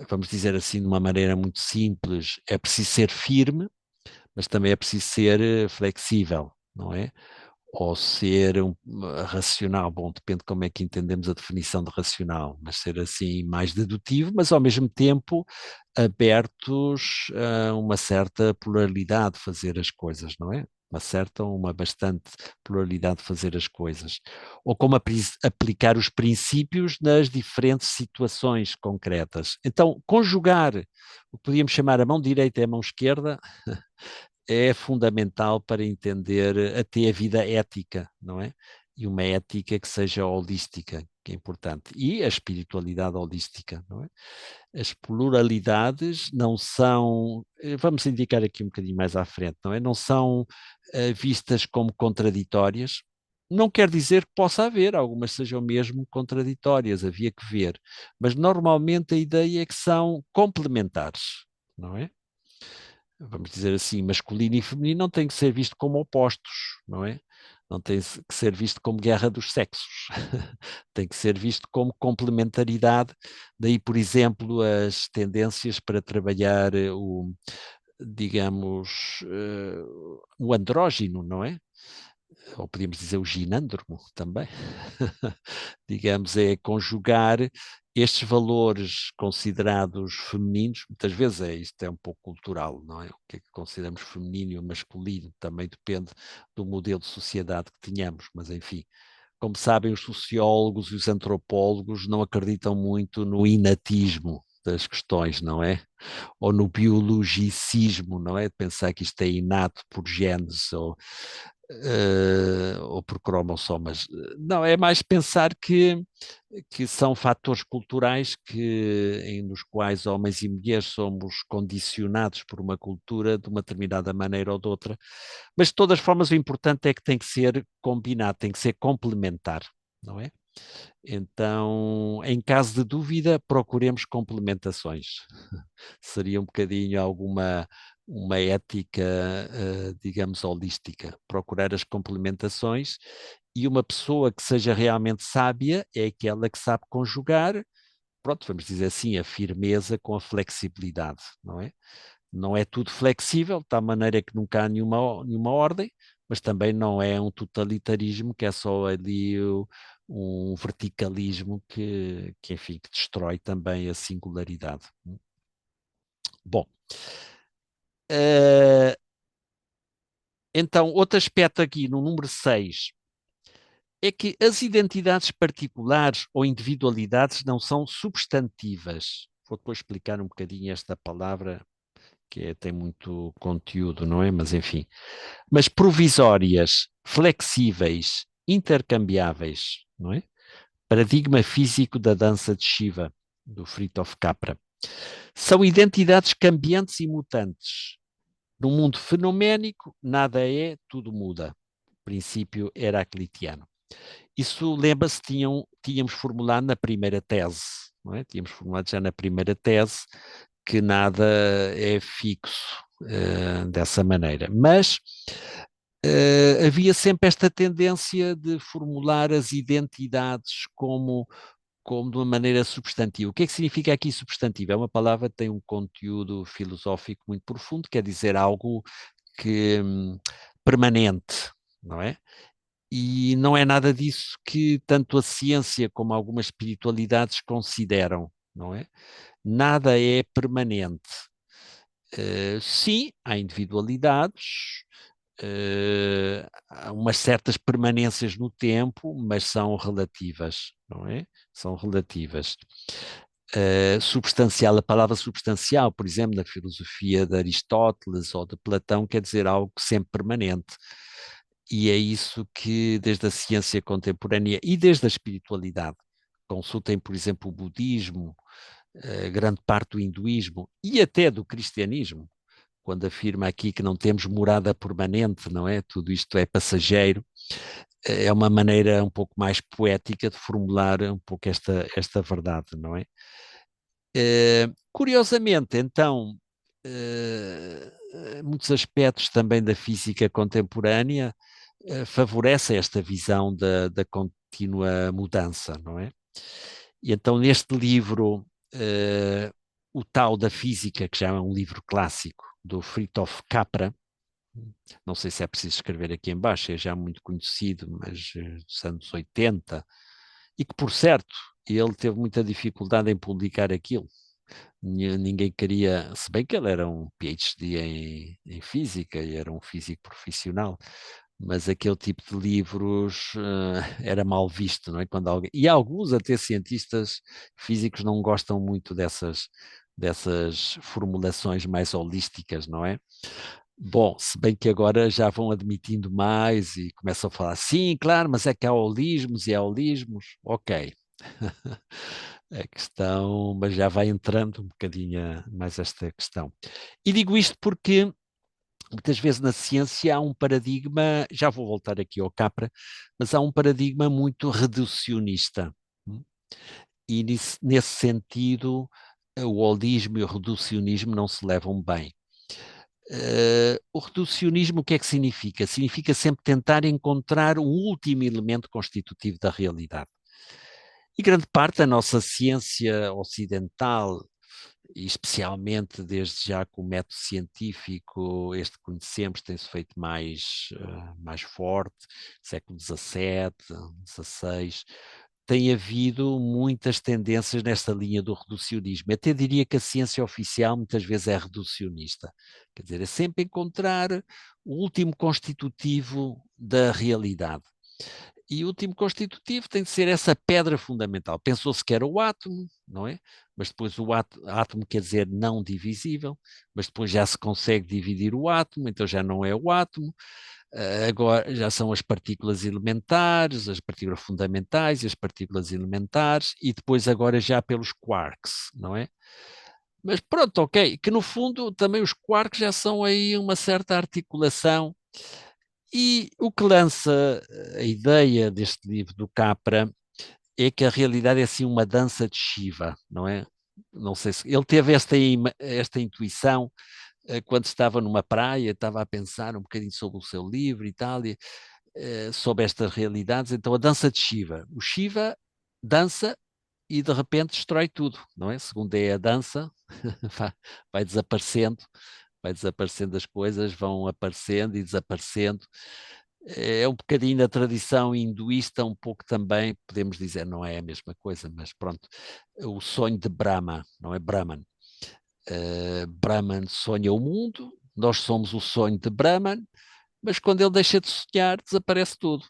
Vamos dizer assim de uma maneira muito simples, é preciso ser firme, mas também é preciso ser flexível, não é? Ou ser racional, bom, depende de como é que entendemos a definição de racional, mas ser assim mais dedutivo, mas ao mesmo tempo abertos a uma certa pluralidade de fazer as coisas, não é? Uma bastante pluralidade de fazer as coisas. Ou como aplicar os princípios nas diferentes situações concretas. Então, conjugar o que podíamos chamar a mão direita e a mão esquerda é fundamental para entender até a vida ética, não é? E uma ética que seja holística, que é importante. E a espiritualidade holística, não é? As pluralidades não são, vamos indicar aqui um bocadinho mais à frente, não é? Não são vistas como contraditórias. Não quer dizer que possa haver, algumas sejam mesmo contraditórias, havia que ver. Mas normalmente a ideia é que são complementares, não é? Vamos dizer assim, masculino e feminino não tem que ser visto como opostos, não é? Não tem que ser visto como guerra dos sexos, tem que ser visto como complementaridade. Daí, por exemplo, as tendências para trabalhar digamos, o andrógino, não é? Ou podíamos dizer o ginândromo também, digamos, é conjugar estes valores considerados femininos, muitas vezes isto é um pouco cultural, não é? O que é que consideramos feminino e masculino também depende do modelo de sociedade que tenhamos, mas enfim, como sabem, os sociólogos e os antropólogos não acreditam muito no inatismo das questões, não é? Ou no biologicismo, não é? De pensar que isto é inato por genes ou por cromossomas. Não, é mais pensar que são fatores culturais nos quais homens e mulheres somos condicionados por uma cultura de uma determinada maneira ou de outra. Mas de todas as formas o importante é que tem que ser combinado, tem que ser complementar, não é? Então, em caso de dúvida, procuremos complementações. Seria um bocadinho uma ética, digamos, holística. Procurar as complementações e uma pessoa que seja realmente sábia é aquela que sabe conjugar, pronto, vamos dizer assim, a firmeza com a flexibilidade, não é? Não é tudo flexível, de tal maneira que nunca há nenhuma ordem, mas também não é um totalitarismo que é só ali um verticalismo enfim, que destrói também a singularidade. Bom, então, outro aspecto aqui no número 6 é que as identidades particulares ou individualidades não são substantivas. Vou depois explicar um bocadinho esta palavra, que tem muito conteúdo, não é? Mas enfim. Mas provisórias, flexíveis, intercambiáveis, não é? Paradigma físico da dança de Shiva, do Fritjof Capra. São identidades cambiantes e mutantes. No mundo fenoménico, nada é, tudo muda. Princípio heraclitiano. Isso, lembra-se, tínhamos formulado na primeira tese, não é? Tínhamos formulado já na primeira tese que nada é fixo dessa maneira. Mas havia sempre esta tendência de formular as identidades como de uma maneira substantiva. O que é que significa aqui substantivo? É uma palavra que tem um conteúdo filosófico muito profundo, quer dizer algo que permanente, não é? E não é nada disso que tanto a ciência como algumas espiritualidades consideram, não é? Nada é permanente. Sim, há individualidades, há umas certas permanências no tempo, mas são relativas, não é? São relativas. Substancial, a palavra substancial, por exemplo, na filosofia de Aristóteles ou de Platão, quer dizer algo sempre permanente. E é isso que, desde a ciência contemporânea e desde a espiritualidade, consultem, por exemplo, o budismo, grande parte do hinduísmo e até do cristianismo, quando afirma aqui que não temos morada permanente, não é? Tudo isto é passageiro, é uma maneira um pouco mais poética de formular um pouco esta verdade, não é? Curiosamente, então, muitos aspectos também da física contemporânea favorecem esta visão da contínua mudança, não é? E então, neste livro, O Tao da Física, que já é um livro clássico, do Fritjof Capra, não sei se é preciso escrever aqui em baixo, é já muito conhecido, mas dos anos 80, e que, por certo, ele teve muita dificuldade em publicar aquilo. Ninguém queria, se bem que ele era um PhD em física e era um físico profissional, mas aquele tipo de livros era mal visto, não é? E alguns até cientistas físicos não gostam muito dessas formulações mais holísticas, não é? Bom, se bem que agora já vão admitindo mais e começam a falar, sim, claro, mas é que há holismos e há holismos. Ok. A questão, mas já vai entrando um bocadinho mais esta questão. E digo isto porque muitas vezes na ciência há um paradigma, já vou voltar aqui ao Capra, mas há um paradigma muito reducionista. E nesse sentido, o holismo e o reducionismo não se levam bem. O reducionismo, o que é que significa? Significa sempre tentar encontrar o último elemento constitutivo da realidade. E grande parte da nossa ciência ocidental, e especialmente desde já com o método científico, este que conhecemos tem-se feito mais forte, século XVII, XVI, tem havido muitas tendências nesta linha do reducionismo. Eu até diria que a ciência oficial muitas vezes é reducionista. Quer dizer, é sempre encontrar o último constitutivo da realidade. E o último constitutivo tem de ser essa pedra fundamental. Pensou-se que era o átomo, não é? Mas depois o átomo quer dizer não divisível, mas depois já se consegue dividir o átomo, então já não é o átomo. Agora já são as partículas elementares, as partículas fundamentais e as partículas elementares, e depois agora já pelos quarks, não é? Mas pronto, ok, que no fundo também os quarks já são aí uma certa articulação, e o que lança a ideia deste livro do Capra é que a realidade é assim uma dança de Shiva, não é? Não sei se ele teve esta intuição quando estava numa praia, estava a pensar um bocadinho sobre o seu livro e tal, sobre estas realidades. Então, a dança de Shiva. O Shiva dança e de repente destrói tudo, não é? Segundo é a dança, vai desaparecendo, as coisas, vão aparecendo e desaparecendo. É um bocadinho na tradição hinduísta, um pouco também, podemos dizer, não é a mesma coisa, mas pronto, o sonho de Brahma, não é Brahman. Brahman sonha o mundo, nós somos o sonho de Brahman, mas quando ele deixa de sonhar, desaparece tudo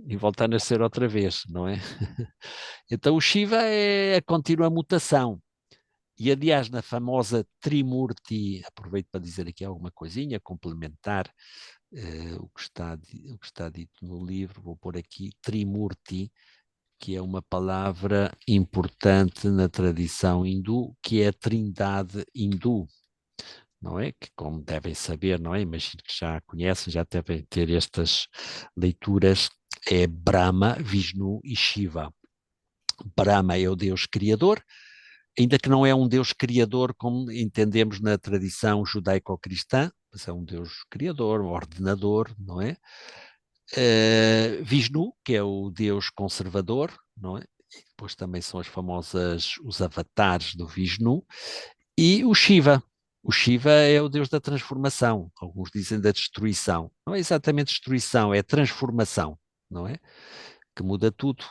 e volta a nascer outra vez, não é? Então o Shiva é a contínua mutação. E aliás, na famosa Trimurti, aproveito para dizer aqui alguma coisinha, complementar o que está dito no livro, vou pôr aqui Trimurti, que é uma palavra importante na tradição hindu, que é a trindade hindu, não é? Que, como devem saber, não é? Imagino que já conhecem, já devem ter estas leituras, é Brahma, Vishnu e Shiva. Brahma é o Deus criador, ainda que não é um Deus criador como entendemos na tradição judaico-cristã, mas é um Deus criador, um ordenador, não é? Vishnu, que é o Deus conservador, não é? E depois também são os avatares do Vishnu, e o Shiva. O Shiva é o Deus da transformação, alguns dizem da destruição. Não é exatamente destruição, é transformação, não é? Que muda tudo.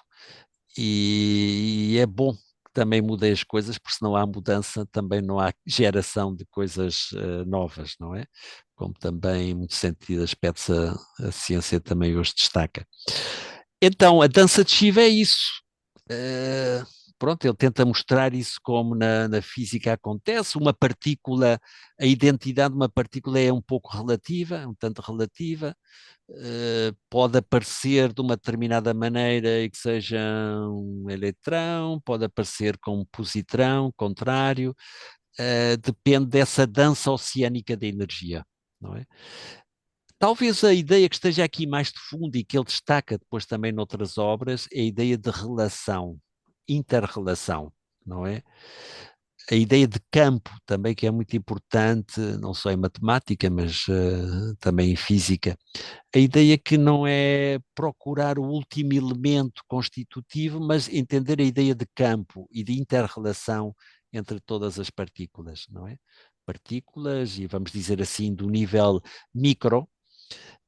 E é bom que também mudem as coisas, porque se não há mudança, também não há geração de coisas novas, não é? Como também, em muitos sentidos, aspectos a ciência também hoje destaca. Então, a dança de Shiva é isso. Uh, Pronto, ele tenta mostrar isso como na física acontece, uma partícula, a identidade de uma partícula é um pouco relativa, um tanto relativa, pode aparecer de uma determinada maneira e que seja um eletrão, pode aparecer como um positrão, contrário, depende dessa dança oceânica da energia, não é? Talvez a ideia que esteja aqui mais de fundo e que ele destaca depois também noutras obras é a ideia de relação, inter-relação, não é? A ideia de campo também que é muito importante, não só em matemática, mas também em física. A ideia que não é procurar o último elemento constitutivo, mas entender a ideia de campo e de inter-relação entre todas as partículas, não é? Partículas, e vamos dizer assim, do nível micro,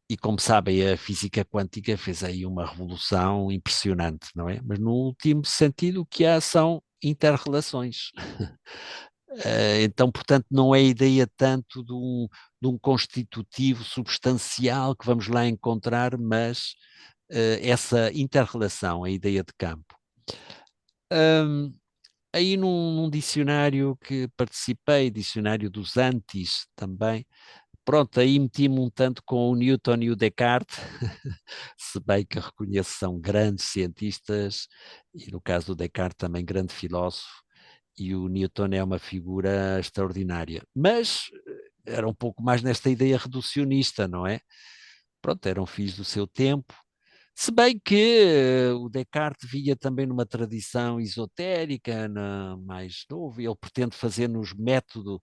e como sabem, a física quântica fez aí uma revolução impressionante, não é? Mas no último sentido, o que há são inter-relações. Então, portanto, não é a ideia tanto de um constitutivo substancial que vamos lá encontrar, mas essa inter-relação, a ideia de campo. Aí num dicionário que participei, dicionário dos Antis também, Pronto, aí meti-me um tanto com o Newton e o Descartes, se bem que reconheço que são grandes cientistas, e no caso do Descartes também grande filósofo, e o Newton é uma figura extraordinária. Mas era um pouco mais nesta ideia reducionista, não é? Pronto, eram filhos do seu tempo, se bem que o Descartes via também numa tradição esotérica, mais novo, e ele pretende fazer no método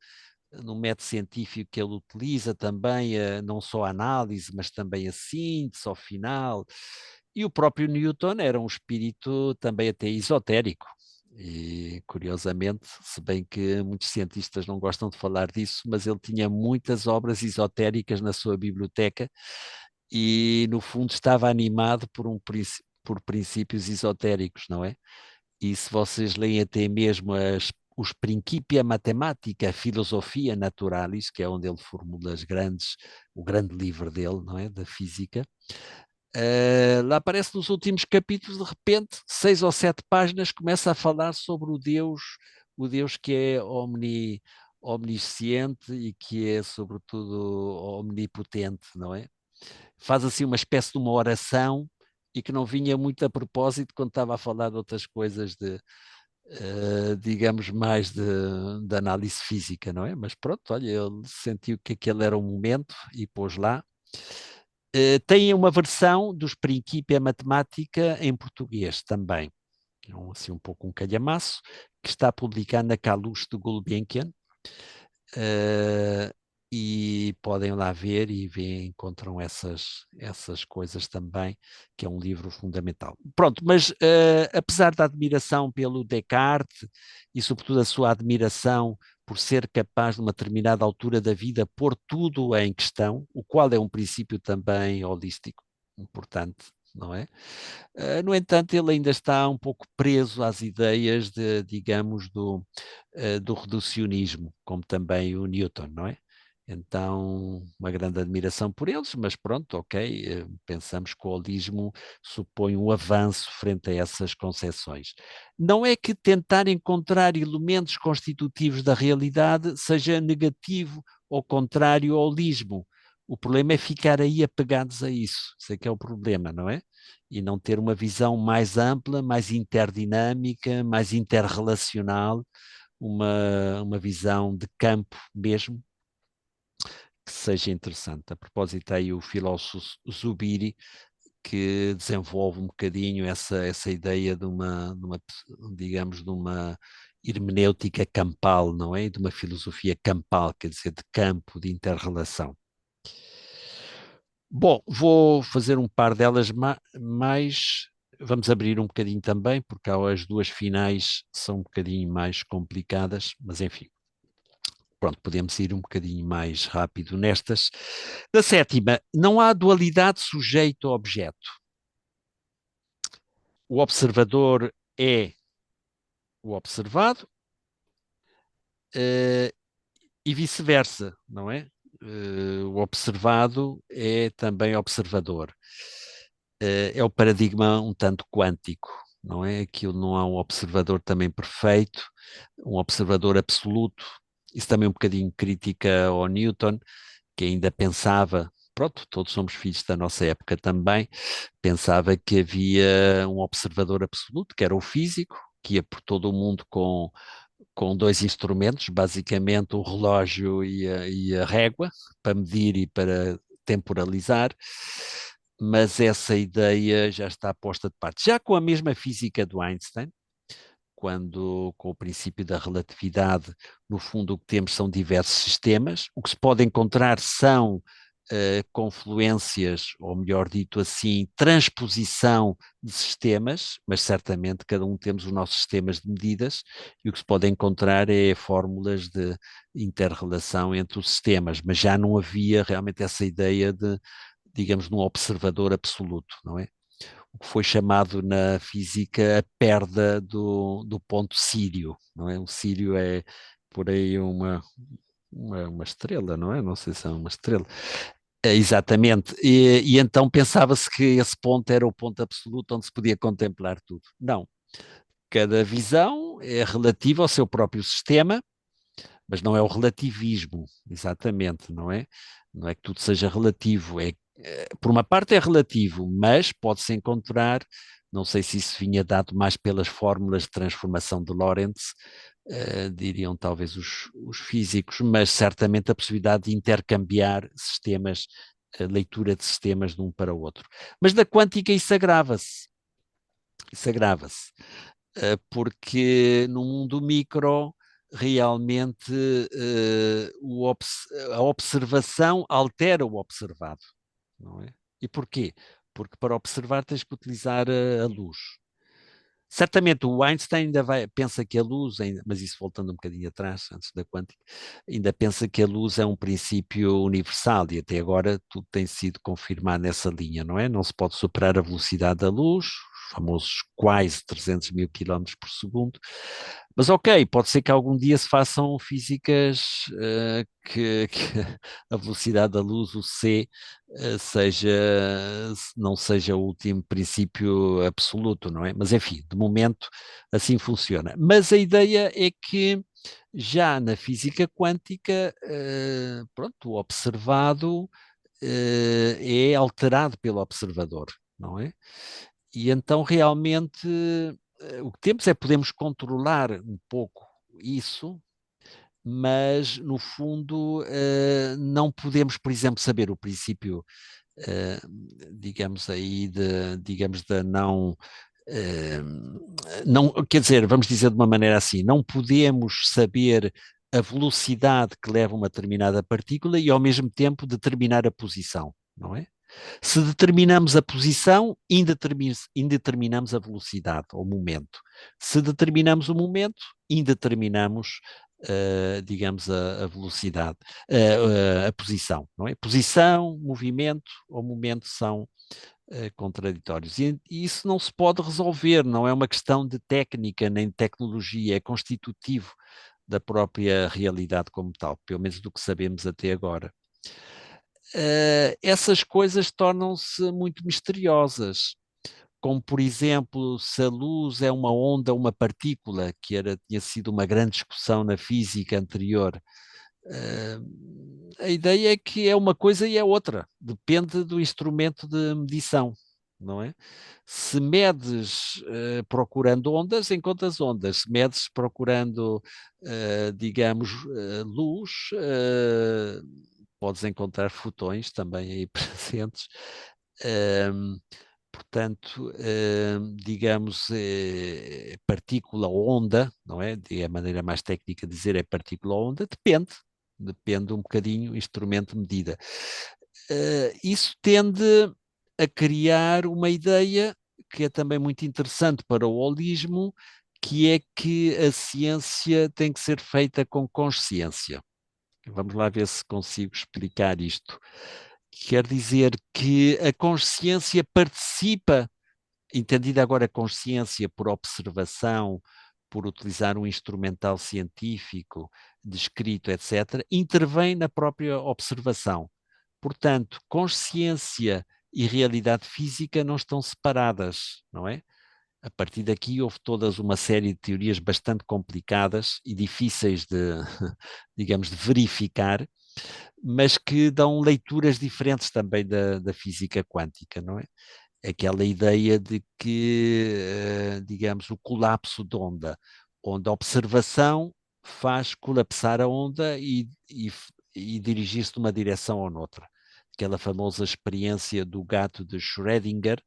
científico que ele utiliza também, não só a análise, mas também a síntese ao final. E o próprio Newton era um espírito também até esotérico. E, curiosamente, se bem que muitos cientistas não gostam de falar disso, mas ele tinha muitas obras esotéricas na sua biblioteca e, no fundo, estava animado por princípios esotéricos, não é? E se vocês leem até mesmo os Principia Mathematica, Philosophia Naturalis, que é onde ele formula o grande livro dele, não é? Da física, lá aparece nos últimos capítulos, de repente, 6 ou 7 páginas, começa a falar sobre o Deus que é omnisciente e que é, sobretudo, omnipotente, não é? Faz assim uma espécie de uma oração e que não vinha muito a propósito quando estava a falar de outras coisas digamos, mais de análise física, não é? Mas pronto, olha, ele sentiu que aquele era o momento e pôs lá. Tem uma versão dos Principia Mathematica em português também, é assim um pouco um calhamaço, que está publicado na Kalush de Gulbenkian, e podem lá ver e encontram essas coisas também, que é um livro fundamental. Pronto, mas apesar da admiração pelo Descartes e sobretudo a sua admiração por ser capaz, numa determinada altura da vida, pôr tudo em questão, o qual é um princípio também holístico, importante, não é? No entanto, ele ainda está um pouco preso às ideias digamos, do reducionismo, como também o Newton, não é? Então, uma grande admiração por eles, mas pronto, ok, pensamos que o holismo supõe um avanço frente a essas concepções. Não é que tentar encontrar elementos constitutivos da realidade seja negativo ou contrário ao holismo. O problema é ficar aí apegados a isso. Isso é que é o problema, não é? E não ter uma visão mais ampla, mais interdinâmica, mais interrelacional, uma visão de campo mesmo, que seja interessante. A propósito, aí o filósofo Zubiri, que desenvolve um bocadinho essa ideia digamos, de uma hermenêutica campal, não é? De uma filosofia campal, quer dizer, de campo, de interrelação. Bom, vou fazer um par delas mais. Vamos abrir um bocadinho também, porque as duas finais são um bocadinho mais complicadas, mas enfim. Pronto, podemos ir um bocadinho mais rápido nestas. Da sétima, não há dualidade sujeito-objeto. O observador é o observado e vice-versa, não é? O observado é também observador. É o paradigma um tanto quântico, não é? Aquilo não há um observador também perfeito, um observador absoluto. Isso também é um bocadinho crítica ao Newton, que ainda pensava, pronto, todos somos filhos da nossa época também, pensava que havia um observador absoluto, que era o físico, que ia por todo o mundo com 2 instrumentos, basicamente o relógio e a régua, para medir e para temporalizar, mas essa ideia já está posta de parte. Já com a mesma física do Einstein, quando com o princípio da relatividade, no fundo o que temos são diversos sistemas, o que se pode encontrar são confluências, ou melhor dito assim, transposição de sistemas, mas certamente cada um temos os nossos sistemas de medidas, e o que se pode encontrar é fórmulas de interrelação entre os sistemas, mas já não havia realmente essa ideia de, digamos, de um observador absoluto, não é? O que foi chamado na física a perda do ponto Sírio, não é? O Sírio é por aí uma estrela, não é? Não sei se é uma estrela. Exatamente. E então pensava-se que esse ponto era o ponto absoluto onde se podia contemplar tudo. Não. Cada visão é relativa ao seu próprio sistema, mas não é o relativismo, exatamente, não é? Não é que tudo seja relativo, por uma parte é relativo, mas pode-se encontrar, não sei se isso vinha dado mais pelas fórmulas de transformação de Lorentz, diriam talvez os físicos, mas certamente a possibilidade de intercambiar sistemas, a leitura de sistemas de um para o outro. Mas da quântica isso agrava-se. Isso agrava-se, porque no mundo micro realmente a observação altera o observado, não é? E porquê? Porque para observar tens que utilizar a luz. Certamente o Einstein ainda pensa que a luz, mas isso voltando um bocadinho atrás, antes da quântica, ainda pensa que a luz é um princípio universal e até agora tudo tem sido confirmado nessa linha, não é? Não se pode superar a velocidade da luz, os famosos quase 300 mil quilómetros por segundo, mas ok, pode ser que algum dia se façam físicas que a velocidade da luz, o C, seja, não seja o último princípio absoluto, não é? Mas enfim, de momento assim funciona. Mas a ideia é que já na física quântica, pronto, o observado é alterado pelo observador, não é? E então realmente o que temos é podemos controlar um pouco isso, mas no fundo não podemos, por exemplo, saber o princípio, digamos aí, digamos da não, não, quer dizer, vamos dizer de uma maneira assim, não podemos saber a velocidade que leva uma determinada partícula e ao mesmo tempo determinar a posição, não é? Se determinamos a posição, indeterminamos a velocidade ou momento. Se determinamos o momento, indeterminamos, digamos, a velocidade, a posição, não é? Posição, movimento ou momento são contraditórios. E isso não se pode resolver, não é uma questão de técnica nem de tecnologia, é constitutivo da própria realidade como tal, pelo menos do que sabemos até agora. Essas coisas tornam-se muito misteriosas, como por exemplo, se a luz é uma onda, uma partícula, que tinha sido uma grande discussão na física anterior. A ideia é que é uma coisa e é outra, depende do instrumento de medição, não é? Se medes procurando ondas, encontras ondas. Se medes procurando, digamos, luz, podes encontrar fotões também aí presentes. Portanto, digamos, partícula ou onda, não é? É a maneira mais técnica de dizer é partícula ou onda, depende um bocadinho do instrumento de medida. Isso tende a criar uma ideia que é também muito interessante para o holismo, que é que a ciência tem que ser feita com consciência. Vamos lá ver se consigo explicar isto. Quer dizer que a consciência participa, entendida agora a consciência por observação, por utilizar um instrumental científico, descrito, etc., intervém na própria observação. Portanto, consciência e realidade física não estão separadas, não é? A partir daqui houve toda uma série de teorias bastante complicadas e difíceis de, digamos, de verificar, mas que dão leituras diferentes também da física quântica, não é? Aquela ideia de que, digamos, o colapso de onda, onde a observação faz colapsar a onda e dirigir-se numa direção ou noutra. Aquela famosa experiência do gato de Schrödinger,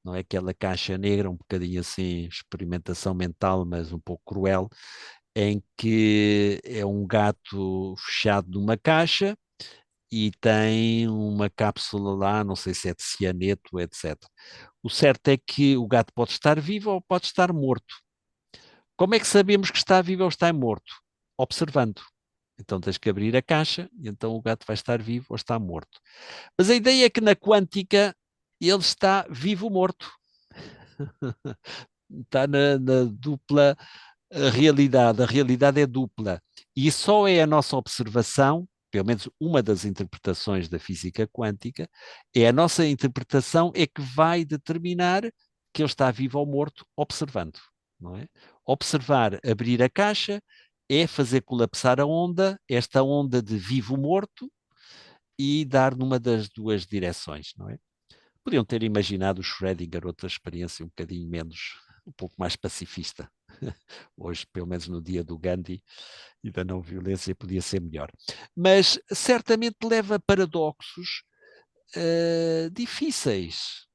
não é? Aquela caixa negra, um bocadinho assim, experimentação mental, mas um pouco cruel, em que é um gato fechado numa caixa e tem uma cápsula lá, não sei se é de cianeto, etc. O certo é que o gato pode estar vivo ou pode estar morto. Como é que sabemos que está vivo ou está morto? Observando. Então tens que abrir a caixa e então o gato vai estar vivo ou está morto. Mas a ideia é que na quântica ele está vivo ou morto. Está na dupla realidade. A realidade é dupla. E só é a nossa observação, pelo menos uma das interpretações da física quântica, é a nossa interpretação é que vai determinar que ele está vivo ou morto observando, não é? Observar, abrir a caixa, é fazer colapsar a onda, esta onda de vivo-morto, e dar numa das duas direções, não é? Podiam ter imaginado o Schrödinger outra experiência um bocadinho menos, um pouco mais pacifista. Hoje, pelo menos no dia do Gandhi e da não violência, podia ser melhor. Mas certamente leva a paradoxos difíceis.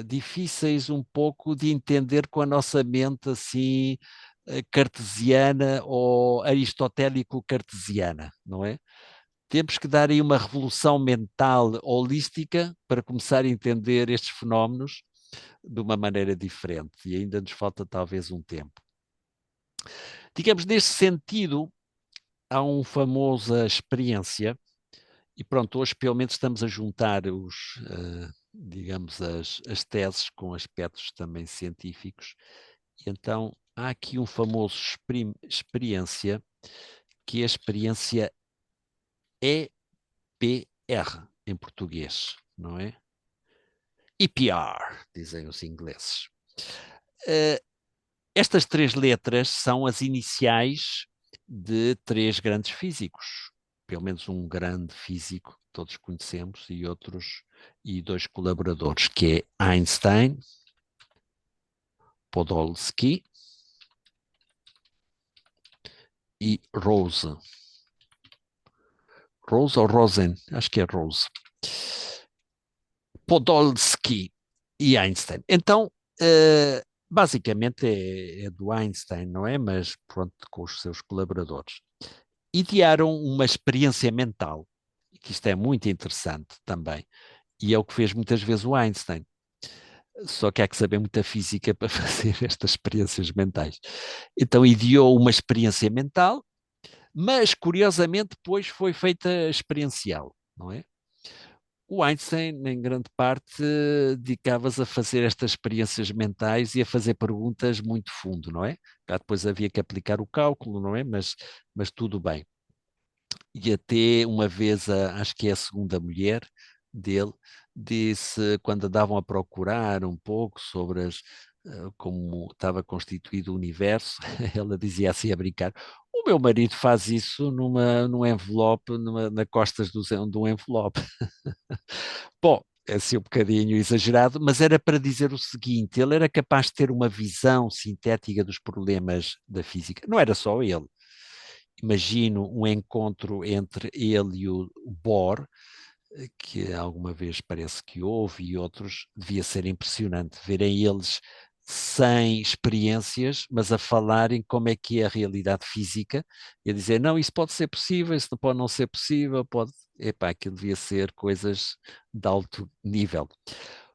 Difíceis um pouco de entender com a nossa mente assim cartesiana ou aristotélico-cartesiana, não é? Temos que dar aí uma revolução mental holística para começar a entender estes fenómenos de uma maneira diferente, e ainda nos falta talvez um tempo. Digamos, neste sentido, há uma famosa experiência, e pronto, hoje pelo menos estamos a juntar digamos, as teses com aspectos também científicos, e então há aqui um famoso experiência, que é a experiência EPR, em português, não é? EPR, dizem os ingleses. Estas 3 letras são as iniciais de 3 grandes físicos, pelo menos um grande físico, que todos conhecemos, e 2 colaboradores, que é Einstein, Podolsky e Rose. Rose ou Rosen? Acho que é Rose. Podolsky e Einstein. Então, basicamente é do Einstein, não é? Mas pronto, com os seus colaboradores. Idearam uma experiência mental, que isto é muito interessante também, e é o que fez muitas vezes o Einstein. Só que há que saber muita física para fazer estas experiências mentais. Então ideou uma experiência mental, mas curiosamente depois foi feita experiencial, não é? O Einstein, em grande parte, dedicava-se a fazer estas experiências mentais e a fazer perguntas muito fundo, não é? Cá depois havia que aplicar o cálculo, não é? Mas tudo bem. E até uma vez, acho que é a segunda mulher dele, disse, quando andavam a procurar um pouco sobre como estava constituído o universo, ela dizia assim a brincar: o meu marido faz isso num envelope, na costas de um envelope. Bom, é assim um bocadinho exagerado, mas era para dizer o seguinte: ele era capaz de ter uma visão sintética dos problemas da física. Não era só ele. Imagino um encontro entre ele e o Bohr, que alguma vez parece que houve, e outros, devia ser impressionante verem eles sem experiências, mas a falarem como é que é a realidade física, e a dizer, não, isso pode ser possível, isso não pode não ser possível, pode... Epá, aquilo devia ser coisas de alto nível.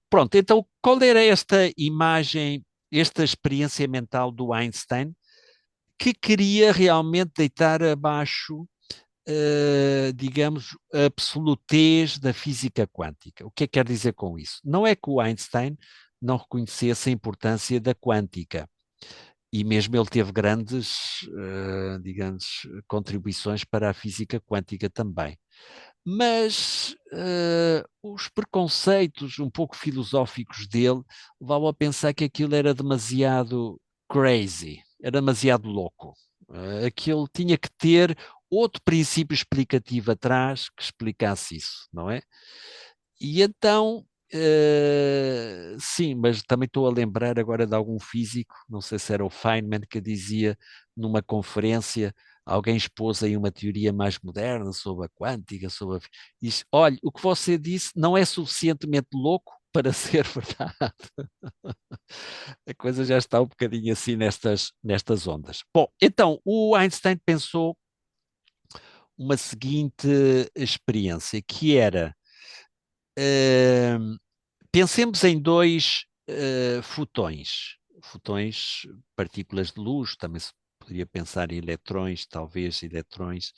Pronto, então qual era esta imagem, esta experiência mental do Einstein, que queria realmente deitar abaixo, digamos, a absolutez da física quântica? O que é que quer dizer com isso? Não é que o Einstein não reconhecesse a importância da quântica, e mesmo ele teve grandes, digamos, contribuições para a física quântica também. Mas os preconceitos um pouco filosóficos dele levavam a pensar que aquilo era demasiado crazy, era demasiado louco. Aquilo tinha que ter outro princípio explicativo atrás que explicasse isso, não é? E então, sim, mas também estou a lembrar agora de algum físico, não sei se era o Feynman, que dizia numa conferência, alguém expôs aí uma teoria mais moderna sobre a quântica, diz, olha, o que você disse não é suficientemente louco para ser verdade. A coisa já está um bocadinho assim nestas ondas. Bom, então, o Einstein pensou uma seguinte experiência, que era, pensemos em 2 fotões, partículas de luz, também se poderia pensar em eletrões, talvez eletrões,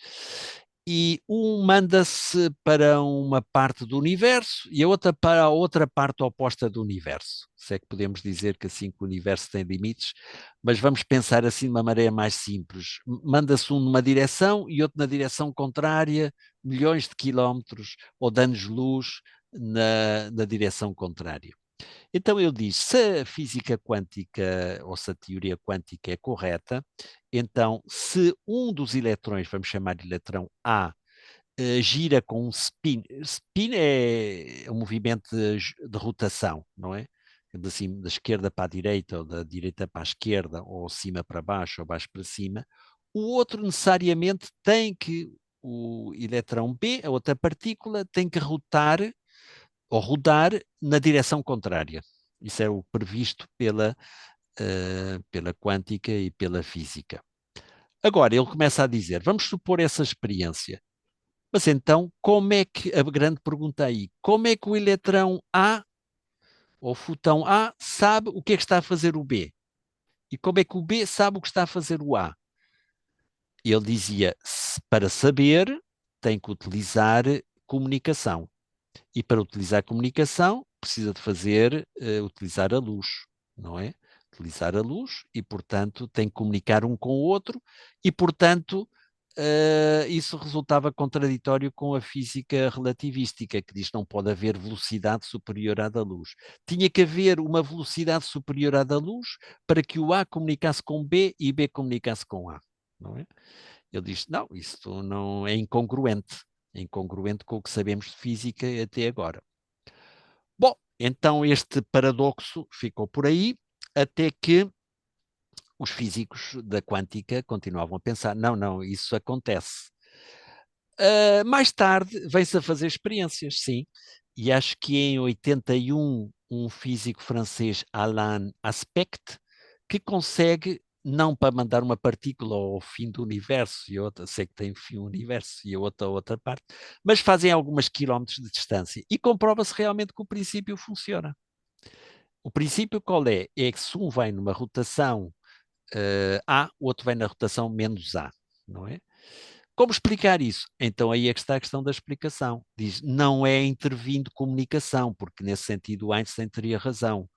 e um manda-se para uma parte do universo e a outra para a outra parte oposta do universo. Se é que podemos dizer que assim que o universo tem limites, mas vamos pensar assim de uma maneira mais simples. Manda-se um numa direção e outro na direção contrária, milhões de quilómetros ou de anos-luz na direção contrária. Então ele diz, se a física quântica ou se a teoria quântica é correta, então se um dos eletrões, vamos chamar de eletrão A, gira com um spin. Spin é um movimento de rotação, não é? Assim, da esquerda para a direita, ou da direita para a esquerda, ou cima para baixo, ou baixo para cima. O outro necessariamente tem que, o eletrão B, a outra partícula, tem que rotar ou rodar na direção contrária. Isso é o previsto pela quântica e pela física. Agora, ele começa a dizer, vamos supor essa experiência. Mas então, como é que, a grande pergunta aí, como é que o eletrão A, ou o fotão A, sabe o que é que está a fazer o B? E como é que o B sabe o que está a fazer o A? Ele dizia, para saber, tem que utilizar comunicação. E para utilizar comunicação, precisa de utilizar a luz, não é? Utilizar a luz e, portanto, tem que comunicar um com o outro e, portanto, isso resultava contraditório com a física relativística, que diz que não pode haver velocidade superior à da luz. Tinha que haver uma velocidade superior à da luz para que o A comunicasse com B e B comunicasse com A, não é? Ele diz, não, isso não é incongruente. É incongruente com o que sabemos de física até agora. Bom, então este paradoxo ficou por aí, até que os físicos da quântica continuavam a pensar, não, isso acontece. Mais tarde vem-se a fazer experiências, sim, e acho que em 81 um físico francês, Alain Aspect, que consegue, não para mandar uma partícula ao fim do universo e outra, sei que tem fim o universo e a outra parte, mas fazem algumas quilómetros de distância e comprova-se realmente que o princípio funciona. O princípio qual é? É que se um vai numa rotação A, o outro vai na rotação menos A, não é? Como explicar isso? Então aí é que está a questão da explicação. Diz, não é intervindo comunicação, porque nesse sentido Einstein teria razão.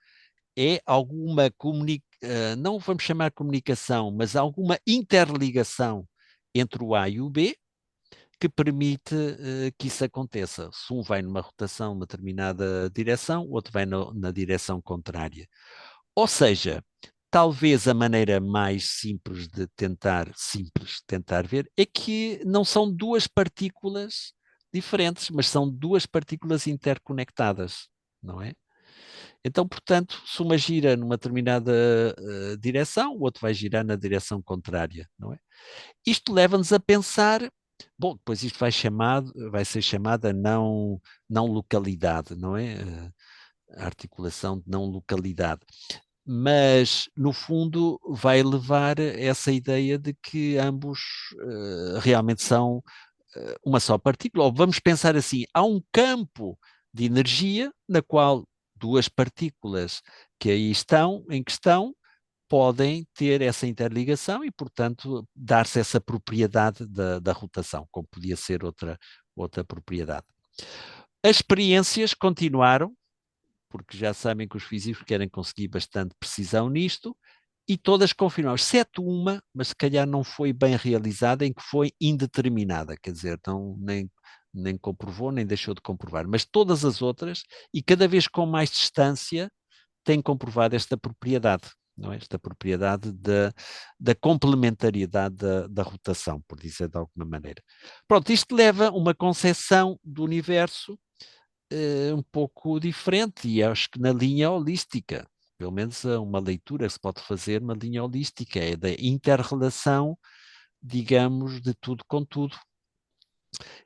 É alguma não vamos chamar comunicação, mas alguma interligação entre o A e o B que permite que isso aconteça. Se um vai numa rotação numa determinada direção, o outro vai na direção contrária. Ou seja, talvez a maneira mais simples de tentar ver, é que não são duas partículas diferentes, mas são duas partículas interconectadas, não é? Então, portanto, se uma gira numa determinada direção, o outro vai girar na direção contrária, não é? Isto leva-nos a pensar, bom, depois isto vai ser chamada não localidade, não é? A articulação de não localidade. Mas, no fundo, vai levar essa ideia de que ambos realmente são uma só partícula. Ou vamos pensar assim, há um campo de energia na qual duas partículas que aí estão, em questão, podem ter essa interligação e, portanto, dar-se essa propriedade da rotação, como podia ser outra propriedade. As experiências continuaram, porque já sabem que os físicos querem conseguir bastante precisão nisto, e todas confirmaram, exceto uma, mas se calhar não foi bem realizada, em que foi indeterminada, quer dizer, nem comprovou, nem deixou de comprovar, mas todas as outras, e cada vez com mais distância, têm comprovado esta propriedade, não é? Esta propriedade da complementariedade da rotação, por dizer de alguma maneira. Pronto, isto leva a uma concepção do universo um pouco diferente, e acho que na linha holística, pelo menos uma leitura que se pode fazer na linha holística, é da inter-relação, digamos, de tudo com tudo.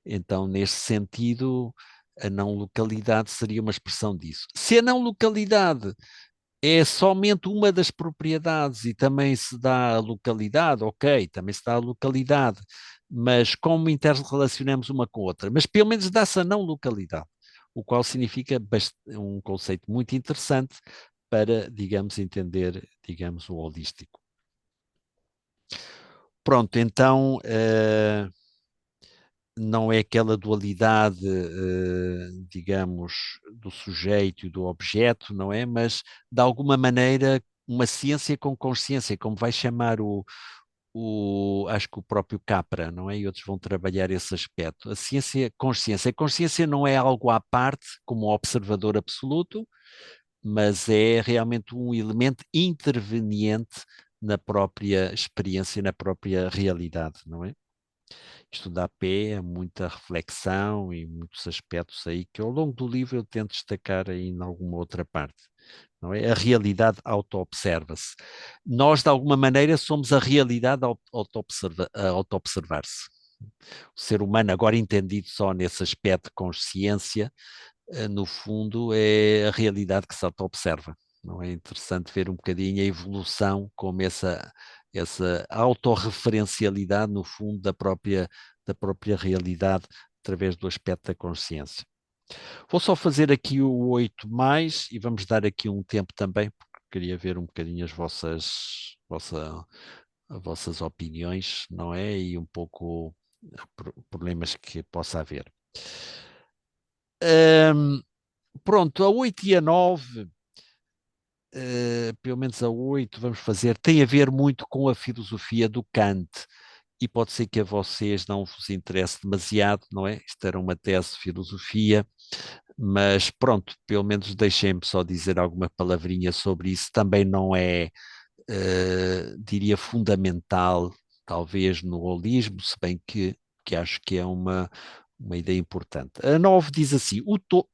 Então, neste sentido, a não localidade seria uma expressão disso. Se a não localidade é somente uma das propriedades e também se dá a localidade, ok, também se dá a localidade, mas como interrelacionamos uma com a outra? Mas pelo menos dá-se a não localidade, o qual significa um conceito muito interessante para, digamos, entender, digamos, o holístico. Pronto, então, não é aquela dualidade, digamos, do sujeito e do objeto, não é? Mas, de alguma maneira, uma ciência com consciência, como vai chamar acho que o próprio Capra, não é? E outros vão trabalhar esse aspecto. A ciência-consciência. A consciência não é algo à parte, como observador absoluto, mas é realmente um elemento interveniente na própria experiência, na própria realidade, não é? Isto dá pé a muita reflexão e muitos aspectos aí que ao longo do livro eu tento destacar aí em alguma outra parte. Não é? A realidade auto-observa-se. Nós, de alguma maneira, somos a realidade a auto-observar-se. O ser humano, agora entendido só nesse aspecto de consciência, no fundo, é a realidade que se auto-observa. Não é interessante ver um bocadinho a evolução como essa autorreferencialidade, no fundo, da própria realidade, através do aspecto da consciência. Vou só fazer aqui o 8 mais e vamos dar aqui um tempo também, porque queria ver um bocadinho as vossas opiniões, não é? E um pouco problemas que possa haver. Pronto, a 8 e a 9, pelo menos a 8, vamos fazer, tem a ver muito com a filosofia do Kant. E pode ser que a vocês não vos interesse demasiado, não é? Isto era uma tese de filosofia, mas pronto, pelo menos deixem-me só dizer alguma palavrinha sobre isso. Também não é, diria, fundamental, talvez, no holismo, se bem que acho que é uma ideia importante. A 9 diz assim, a 8,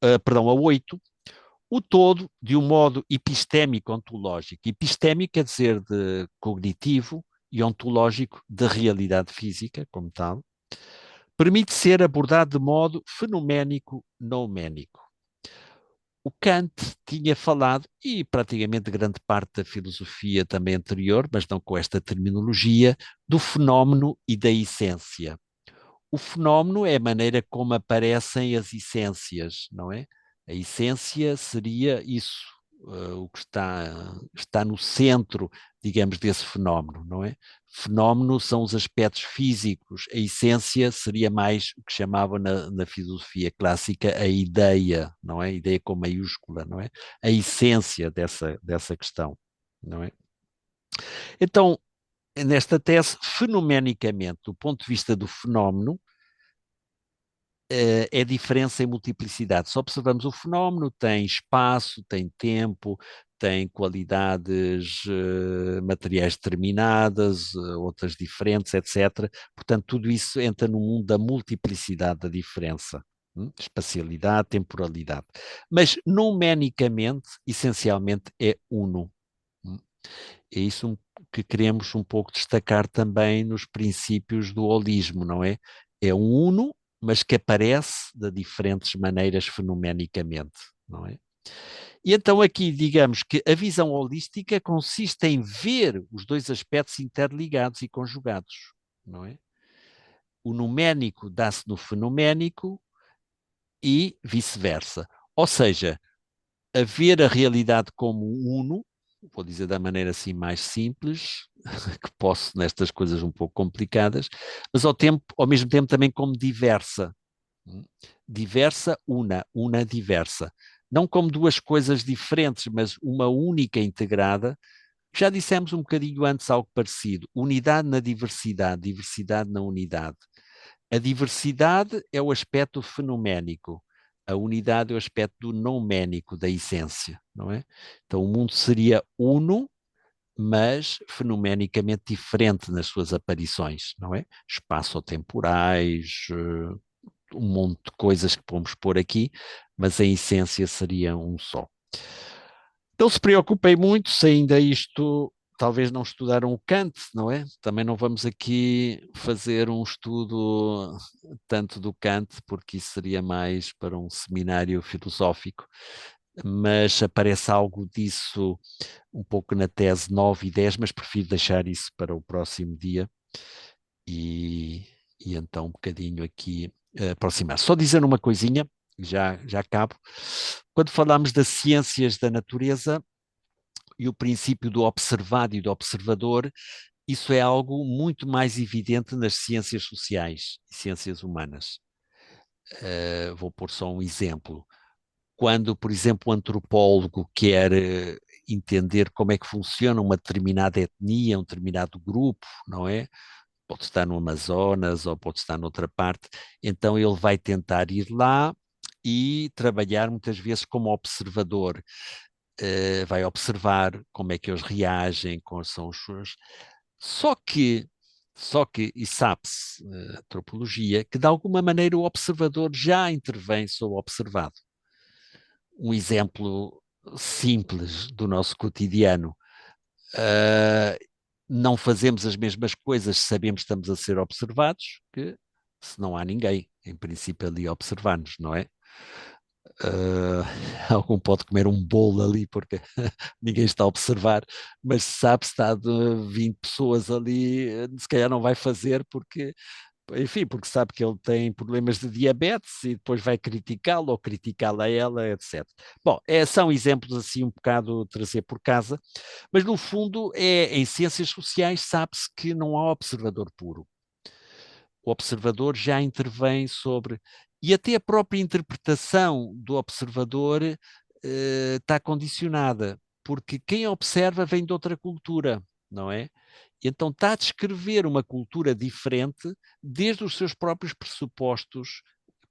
o todo, de um modo epistémico ontológico. Epistémico quer dizer de cognitivo e ontológico de realidade física, como tal, permite ser abordado de modo fenoménico-nouménico. O Kant tinha falado, e praticamente grande parte da filosofia também anterior, mas não com esta terminologia, do fenómeno e da essência. O fenómeno é a maneira como aparecem as essências, não é? A essência seria isso, o que está no centro, digamos, desse fenómeno, não é? Fenómeno são os aspectos físicos, a essência seria mais o que chamavam na filosofia clássica a ideia, não é? Ideia com maiúscula, não é? A essência dessa questão, não é? Então, nesta tese, fenomenicamente, do ponto de vista do fenómeno, é diferença em multiplicidade. Se observamos o fenómeno, tem espaço, tem tempo, tem qualidades materiais determinadas, outras diferentes, etc. Portanto, tudo isso entra no mundo da multiplicidade da diferença. Espacialidade, temporalidade. Mas, numericamente, essencialmente, é uno. É isso que queremos um pouco destacar também nos princípios do holismo, não é? É um uno, mas que aparece de diferentes maneiras fenomenicamente, não é? E então aqui digamos que a visão holística consiste em ver os dois aspectos interligados e conjugados, não é? O numénico dá-se no fenoménico e vice-versa. Ou seja, a ver a realidade como uno, vou dizer da maneira assim mais simples, que posso nestas coisas um pouco complicadas, mas ao mesmo tempo também como diversa. Diversa, una diversa. Não como duas coisas diferentes, mas uma única integrada. Já dissemos um bocadinho antes algo parecido. Unidade na diversidade, diversidade na unidade. A diversidade é o aspecto fenoménico. A unidade é o aspecto do nouménico, da essência, não é? Então o mundo seria uno, mas fenomenicamente diferente nas suas aparições, não é? Espaço-temporais, um monte de coisas que podemos pôr aqui, mas a essência seria um só. Não se preocupem muito se ainda isto, talvez não estudaram o Kant, não é? Também não vamos aqui fazer um estudo tanto do Kant, porque isso seria mais para um seminário filosófico, mas aparece algo disso um pouco na tese 9 e 10, mas prefiro deixar isso para o próximo dia e então um bocadinho aqui aproximar. Só dizer uma coisinha, já acabo. Quando falamos das ciências da natureza e o princípio do observado e do observador, isso é algo muito mais evidente nas ciências sociais e ciências humanas. Vou pôr só um exemplo. Quando, por exemplo, o antropólogo quer entender como é que funciona uma determinada etnia, um determinado grupo, não é? Pode estar no Amazonas ou pode estar noutra parte, então ele vai tentar ir lá e trabalhar muitas vezes como observador. Vai observar como é que eles reagem, quais são os seus... Só que, Só que, e sabe-se, antropologia, que de alguma maneira o observador já intervém sobre o observado. Um exemplo simples do nosso cotidiano. Não fazemos as mesmas coisas se sabemos que estamos a ser observados, que se não há ninguém, em princípio, ali a observar-nos, não é? Algum pode comer um bolo ali porque ninguém está a observar, mas sabe se está de 20 pessoas ali, se calhar não vai fazer porque, enfim, porque sabe que ele tem problemas de diabetes e depois vai criticá-lo ou criticá-la a ela, etc. Bom, são exemplos assim um bocado trazer por casa, mas no fundo em ciências sociais sabe-se que não há observador puro. O observador já intervém sobre, e até a própria interpretação do observador está condicionada, porque quem observa vem de outra cultura, não é? Então está a descrever uma cultura diferente desde os seus próprios pressupostos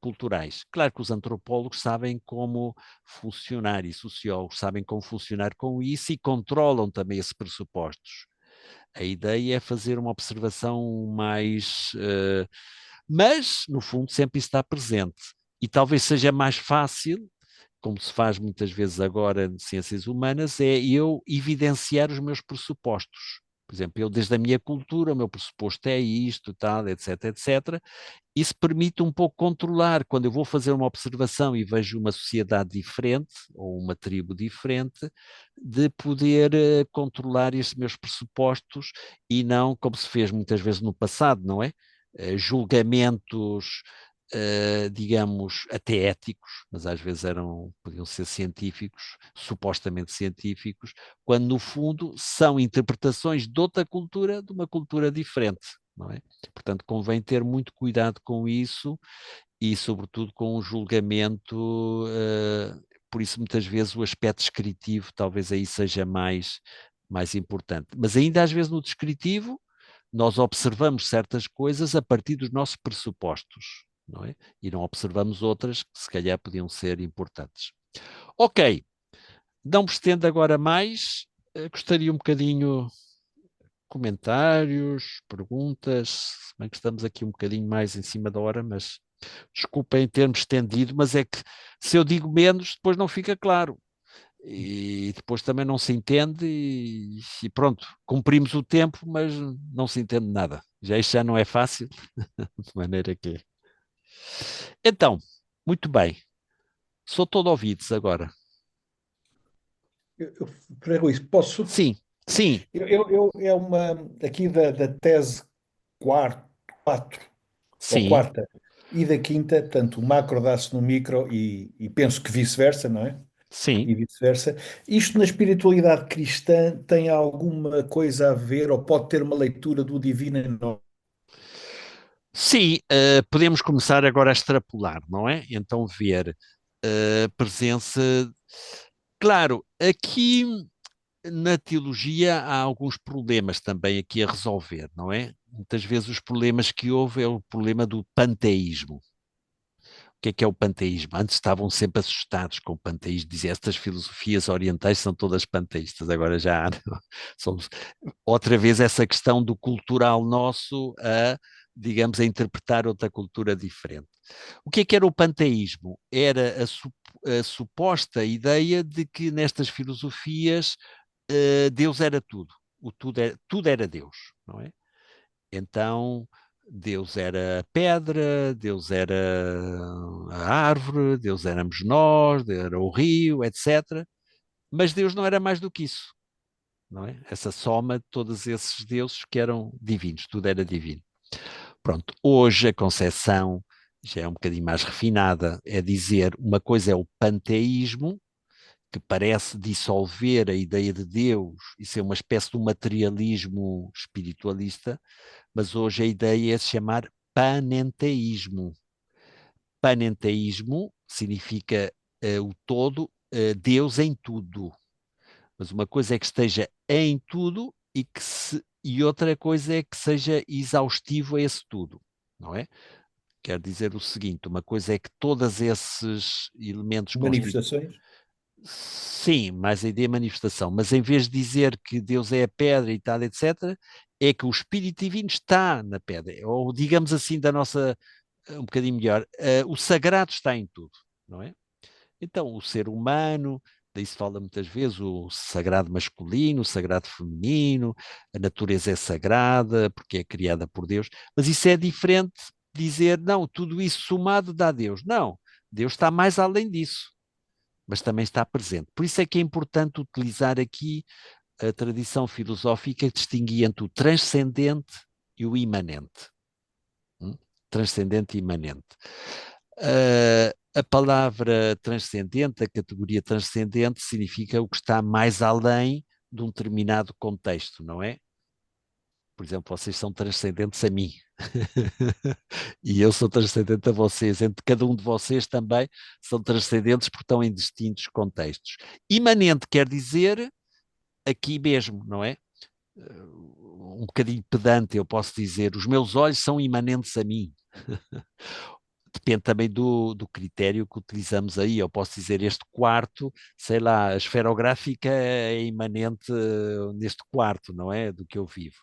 culturais. Claro que os antropólogos sabem como funcionar e sociólogos sabem como funcionar com isso e controlam também esses pressupostos. A ideia é fazer uma observação mais. Mas, no fundo, sempre isso está presente. E talvez seja mais fácil, como se faz muitas vezes agora em ciências humanas, é eu evidenciar os meus pressupostos. Por exemplo, eu desde a minha cultura, o meu pressuposto é isto, tal, etc, etc. Isso permite um pouco controlar, quando eu vou fazer uma observação e vejo uma sociedade diferente, ou uma tribo diferente, de poder controlar estes meus pressupostos e não como se fez muitas vezes no passado, não é? Julgamentos, digamos, até éticos, mas às vezes podiam ser científicos, supostamente científicos, quando no fundo são interpretações de outra cultura, de uma cultura diferente, não é? Portanto, convém ter muito cuidado com isso e, sobretudo, com o julgamento, por isso muitas vezes o aspecto descritivo talvez aí seja mais importante. Mas ainda às vezes no descritivo, nós observamos certas coisas a partir dos nossos pressupostos, não é? E não observamos outras que se calhar podiam ser importantes. Ok, não me estendo agora mais, gostaria um bocadinho comentários, perguntas, se bem que estamos aqui um bocadinho mais em cima da hora, mas desculpem ter-me estendido, mas é que se eu digo menos, depois não fica claro. E depois também não se entende e pronto, cumprimos o tempo, mas não se entende nada. Isto já não é fácil, de maneira que... Então, muito bem, sou todo ouvidos agora. Frei Rui, posso? Sim, sim, É uma aqui da tese 4 ou sim, quarta e da quinta, portanto, o macro dá-se no micro e penso que vice-versa, não é? sim. E vice-versa. Isto na espiritualidade cristã tem alguma coisa a ver ou pode ter uma leitura do divino em nós? Sim, podemos começar agora a extrapolar, não é? Então ver a presença. Claro, aqui na teologia há alguns problemas também aqui a resolver, não é? Muitas vezes os problemas que houve é o problema do panteísmo. O que é o panteísmo? Antes estavam sempre assustados com o panteísmo, diziam estas filosofias orientais são todas panteístas, agora já há, somos outra vez essa questão do cultural nosso digamos, a interpretar outra cultura diferente. O que era o panteísmo? Era a suposta ideia de que nestas filosofias Deus era tudo. Tudo era Deus, não é? Então, Deus era a pedra, Deus era a árvore, Deus éramos nós, era o rio, etc. Mas Deus não era mais do que isso, não é? Essa soma de todos esses deuses que eram divinos, tudo era divino. Pronto, hoje a concepção já é um bocadinho mais refinada, é dizer uma coisa é o panteísmo, que parece dissolver a ideia de Deus e ser uma espécie de um materialismo espiritualista, mas hoje a ideia é se chamar panenteísmo. Panenteísmo significa o todo, Deus em tudo. Mas uma coisa é que esteja em tudo e outra coisa é que seja exaustivo a esse tudo, não é? Quer dizer o seguinte, uma coisa é que todos esses elementos Manifestações? Sim, mais a ideia de manifestação, mas em vez de dizer que Deus é a pedra e tal, etc., é que o Espírito Divino está na pedra, ou digamos assim, da nossa, um bocadinho melhor, o sagrado está em tudo, não é? Então, o ser humano, daí se fala muitas vezes o sagrado masculino, o sagrado feminino, a natureza é sagrada porque é criada por Deus, mas isso é diferente de dizer, não, tudo isso somado dá Deus. Não, Deus está mais além disso, mas também está presente. Por isso é que é importante utilizar aqui a tradição filosófica que distinguia entre o transcendente e o imanente. Transcendente e imanente. A palavra transcendente, a categoria transcendente, significa o que está mais além de um determinado contexto, não é? Por exemplo, vocês são transcendentes a mim e eu sou transcendente a vocês. Entre cada um de vocês também são transcendentes porque estão em distintos contextos. Imanente quer dizer aqui mesmo, não é? Um bocadinho pedante, eu posso dizer, os meus olhos são imanentes a mim. Depende também do critério que utilizamos aí. Eu posso dizer este quarto, sei lá, a esferográfica é imanente neste quarto, não é? Do que eu vivo.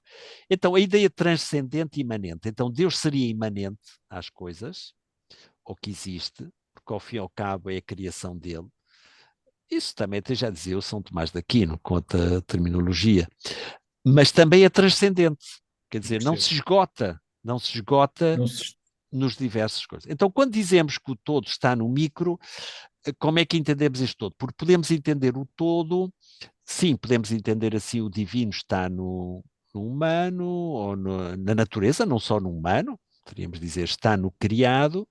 Então, a ideia transcendente e imanente. Então, Deus seria imanente às coisas, ou que existe, porque ao fim e ao cabo é a criação dele. Isso também até já dizia o São Tomás de Aquino, com a terminologia. Mas também é transcendente. Quer dizer, não se esgota Não se... nos diversas coisas. Então, quando dizemos que o todo está no micro, como é que entendemos este todo? Porque podemos entender o todo, sim, podemos entender assim, o divino está no humano, ou na natureza, não só no humano, poderíamos dizer está no criado,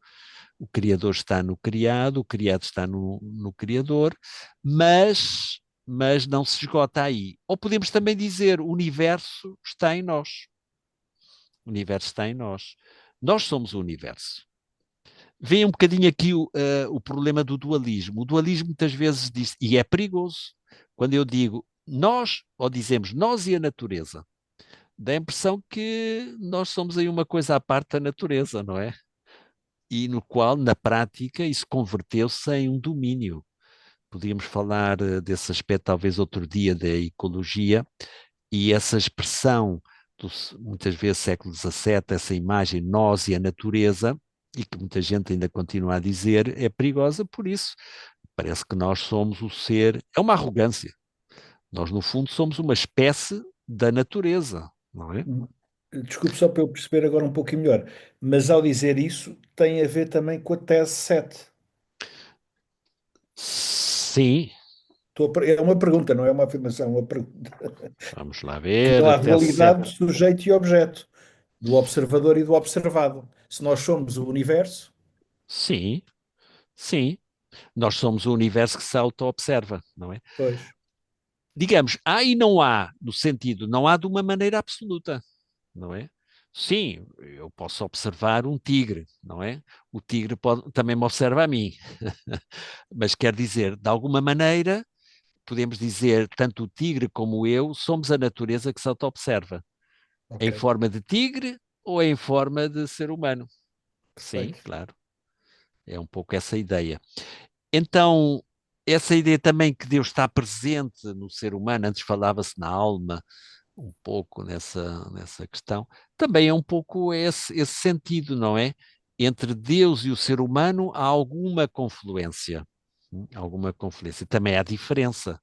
o Criador está no criado, o criado está no Criador, mas não se esgota aí. Ou podemos também dizer o universo está em nós. O universo está em nós. Nós somos o universo. Vem um bocadinho aqui o problema do dualismo. O dualismo muitas vezes diz, e é perigoso, quando eu digo nós, ou dizemos nós e a natureza, dá a impressão que nós somos aí uma coisa à parte da natureza, não é? E no qual, na prática, isso converteu-se em um domínio. Podíamos falar desse aspecto talvez outro dia da ecologia, e essa expressão, muitas vezes século XVII, essa imagem nós e a natureza, e que muita gente ainda continua a dizer, é perigosa por isso. Parece que nós somos o ser, é uma arrogância. Nós, no fundo, somos uma espécie da natureza, não é? Desculpe só para eu perceber agora um pouquinho melhor, mas ao dizer isso tem a ver também com a tese 7. Sim. É uma pergunta, não é uma afirmação, é uma pergunta. Vamos lá Que ver. não há Até dualidade de sujeito e objeto, do observador e do observado. Se nós somos o universo, Sim, sim. Nós somos o universo que se auto-observa, não é? pois, Digamos, há e não há, no sentido, não há de uma maneira absoluta, não é? Sim, eu posso observar um tigre, não é? O tigre também me observa a mim. Mas quer dizer, de alguma maneira, podemos dizer, tanto o tigre como eu somos a natureza que se auto-observa. Em ok, forma de tigre ou em forma de ser humano. Sim, perfeito. claro. É um pouco essa ideia. Então, essa ideia também que Deus está presente no ser humano, antes falava-se na alma, um pouco nessa questão, também é um pouco esse sentido, não é? Entre Deus e o ser humano há alguma confluência. Alguma confluência. Também há diferença,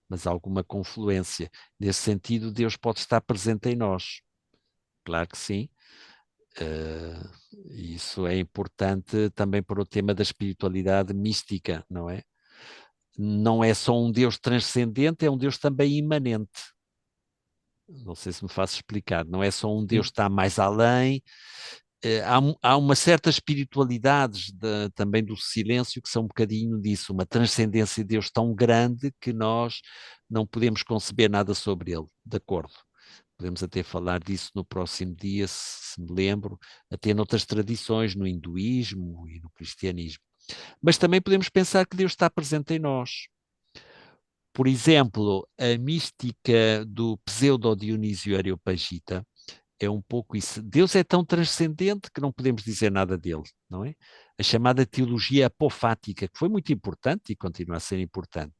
mas há alguma confluência. Nesse sentido, Deus pode estar presente em nós. Claro que sim. Isso é importante também para o tema da espiritualidade mística, não é? Não é só um Deus transcendente, é um Deus também imanente. Não sei se me faço explicar. Não é só um Deus que está mais além. Há uma certa espiritualidades também do silêncio que são um bocadinho disso, uma transcendência de Deus tão grande que nós não podemos conceber nada sobre ele, de acordo. Podemos até falar disso no próximo dia, se me lembro, até noutras tradições, no hinduísmo e no cristianismo. Mas também podemos pensar que Deus está presente em nós. Por exemplo, a mística do pseudo-Dionísio Areopagita é um pouco isso. Deus é tão transcendente que não podemos dizer nada dele, não é? A chamada teologia apofática, que foi muito importante e continua a ser importante.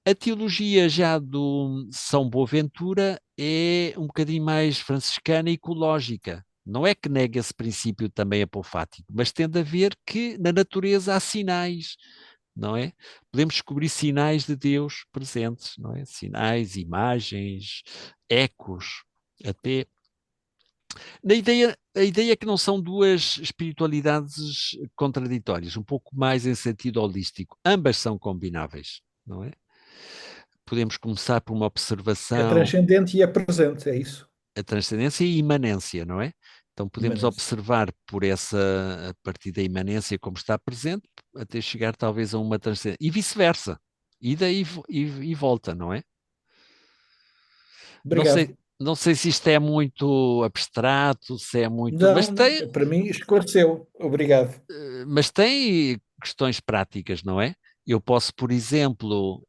A teologia já do São Boaventura é um bocadinho mais franciscana e ecológica. Não é que nega esse princípio também apofático, mas tende a ver que na natureza há sinais, não é? Podemos descobrir sinais de Deus presentes, não é? Sinais, imagens, ecos, até. A ideia é que não são duas espiritualidades contraditórias, um pouco mais em sentido holístico. Ambas são combináveis, não é? Podemos começar por uma É observação, transcendente e é presente, é isso. a transcendência e a imanência, não é? Então podemos Imanência. observar por essa, a partir da imanência como está presente, até chegar talvez a uma transcendência, e vice-versa, ida e volta, não é? Não Obrigado. sei, não sei se isto é muito abstrato, se é muito, Não, não, para mim esclareceu. Obrigado. mas tem questões práticas, não é? Eu posso, por exemplo,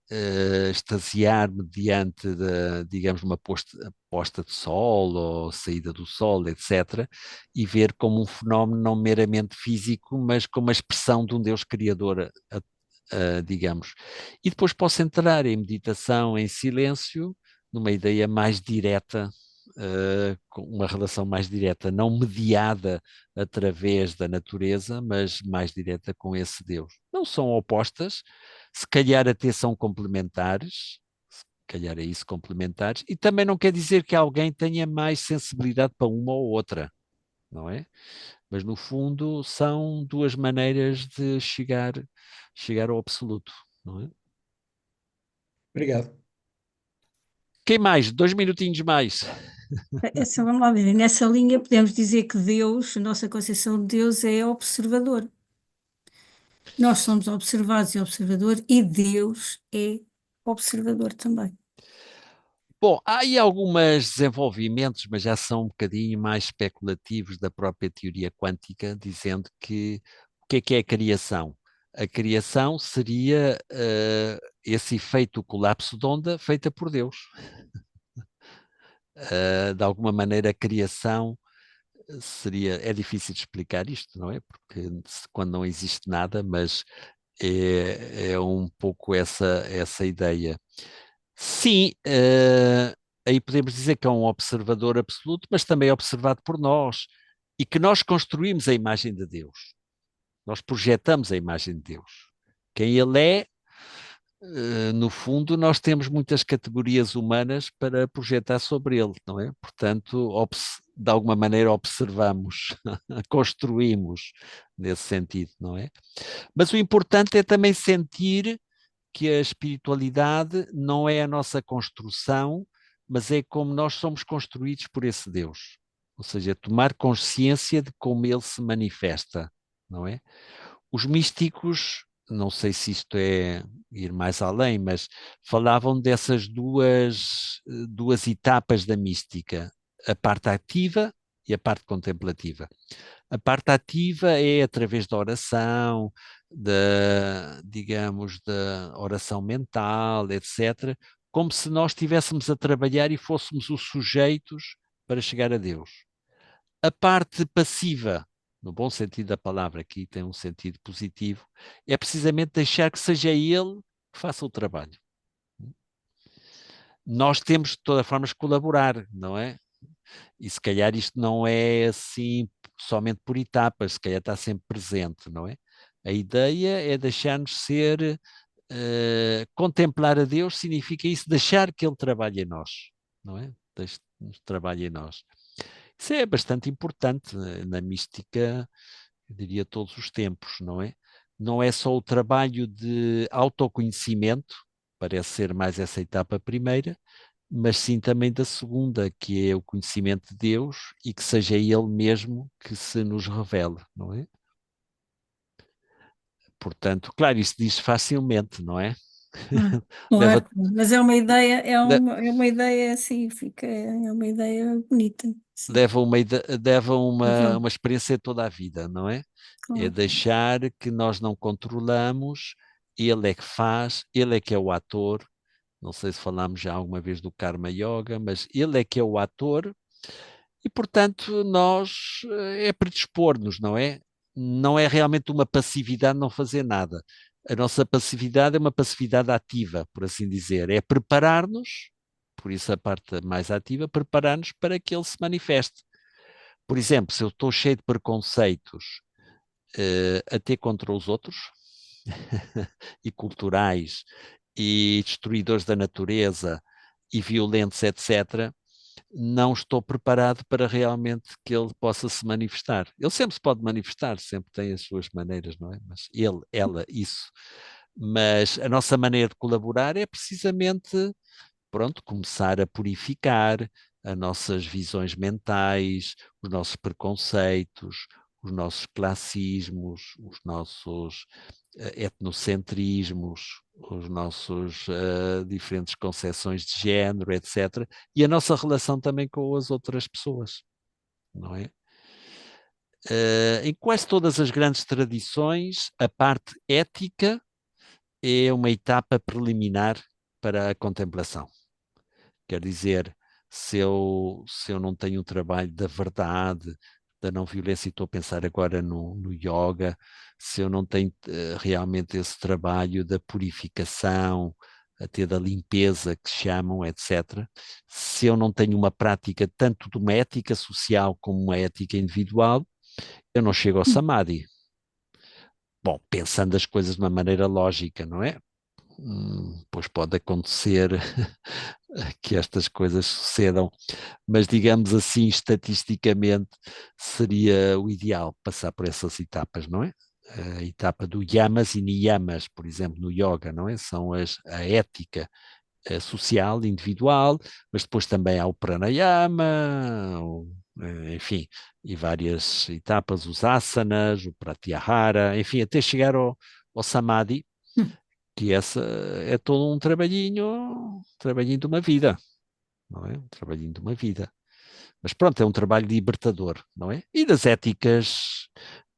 extasiar-me diante de, digamos, uma posta de sol ou saída do sol, etc., e ver como um fenómeno não meramente físico, mas como a expressão de um Deus criador, digamos. E depois posso entrar em meditação, em silêncio, numa ideia mais direta, com uma relação mais direta, não mediada através da natureza, mas mais direta com esse Deus. Não são opostas, se calhar até são complementares, se calhar é isso, complementares, e também não quer dizer que alguém tenha mais sensibilidade para uma ou outra, não é? Mas no fundo são duas maneiras de chegar ao absoluto, não é? Obrigado. Quem mais? 2 minutinhos mais. Vamos lá ver, nessa linha podemos dizer que Deus, a nossa concepção de Deus é observador. Nós somos observados e observador, e Deus é observador também. Bom, há aí alguns desenvolvimentos, mas já são um bocadinho mais especulativos da própria teoria quântica, dizendo que o que é a criação? A criação seria esse efeito colapso de onda feita por Deus. De alguma maneira, a criação seria. É difícil de explicar isto, não é? Porque quando não existe nada, mas é um pouco essa ideia. Sim, aí podemos dizer que é um observador absoluto, mas também é observado por nós e que nós construímos a imagem de Deus. Nós projetamos a imagem de Deus. Quem Ele é, no fundo, nós temos muitas categorias humanas para projetar sobre Ele, não é? Portanto, de alguma maneira observamos, construímos nesse sentido, não é? Mas o importante é também sentir que a espiritualidade não é a nossa construção, mas é como nós somos construídos por esse Deus. Ou seja, tomar consciência de como ele se manifesta, não é? Os místicos, não sei se isto é ir mais além, mas falavam dessas duas etapas da mística, a parte ativa e a parte contemplativa. A parte ativa é através da oração, digamos, da oração mental, etc., como se nós estivéssemos a trabalhar e fôssemos os sujeitos para chegar a Deus. A parte passiva, no bom sentido da palavra, aqui tem um sentido positivo, é precisamente deixar que seja Ele que faça o trabalho. Nós temos, de todas as formas, colaborar, não é? E se calhar isto não é assim somente por etapas, se calhar está sempre presente, não é? A ideia é deixar-nos ser, contemplar a Deus significa isso, deixar que Ele trabalhe em nós, não é? Deixe-nos trabalhe em nós. Isso é bastante importante na mística, eu diria todos os tempos, não é? Não é só o trabalho de autoconhecimento, parece ser mais essa etapa primeira, mas sim também da segunda, que é o conhecimento de Deus e que seja Ele mesmo que se nos revele, não é? Portanto, claro, isso diz facilmente, não é? Leva, Claro, mas é uma ideia, le- é uma ideia assim, é uma ideia bonita, sim. leva Uhum, uma experiência toda a vida, não é? É claro. deixar que nós não controlamos, Ele é que faz, Ele é que é o ator. Não sei se falámos já alguma vez do Karma Yoga, mas Ele é que é o ator. E, portanto, nós é predispor-nos, não é? Não é realmente uma passividade não fazer nada. A nossa passividade é uma passividade ativa, por assim dizer. É preparar-nos, por isso a parte mais ativa, preparar-nos para que ele se manifeste. Por exemplo, se eu estou cheio de preconceitos até contra os outros, e culturais, e destruidores da natureza, e violentos, etc., não estou preparado para realmente que ele possa se manifestar. Ele sempre se pode manifestar, sempre tem as suas maneiras, não é? Mas ele, ela, isso. Mas a nossa maneira de colaborar é precisamente, pronto, começar a purificar as nossas visões mentais, os nossos preconceitos, os nossos classismos, os nossos etnocentrismos, os nossos diferentes concepções de género, etc. E a nossa relação também com as outras pessoas, não é? Em quase todas as grandes tradições, a parte ética é uma etapa preliminar para a contemplação. Quer dizer, se eu não tenho um trabalho da verdade, da não violência, e estou a pensar agora no yoga, se eu não tenho realmente esse trabalho da purificação, até da limpeza que chamam, etc., se eu não tenho uma prática tanto de uma ética social como uma ética individual, eu não chego ao samadhi. Bom, pensando as coisas de uma maneira lógica, não é? Pois pode acontecer que estas coisas sucedam, mas digamos assim, estatisticamente, seria o ideal passar por essas etapas, não é? A etapa do yamas e niyamas, por exemplo, no yoga, não é? São a ética social, individual, mas depois também há o pranayama, enfim, e várias etapas, os asanas, o pratyahara, enfim, até chegar ao samadhi, que essa é todo um trabalhinho de uma vida, não é? Um trabalhinho de uma vida. Mas pronto, é um trabalho libertador, não é? E das éticas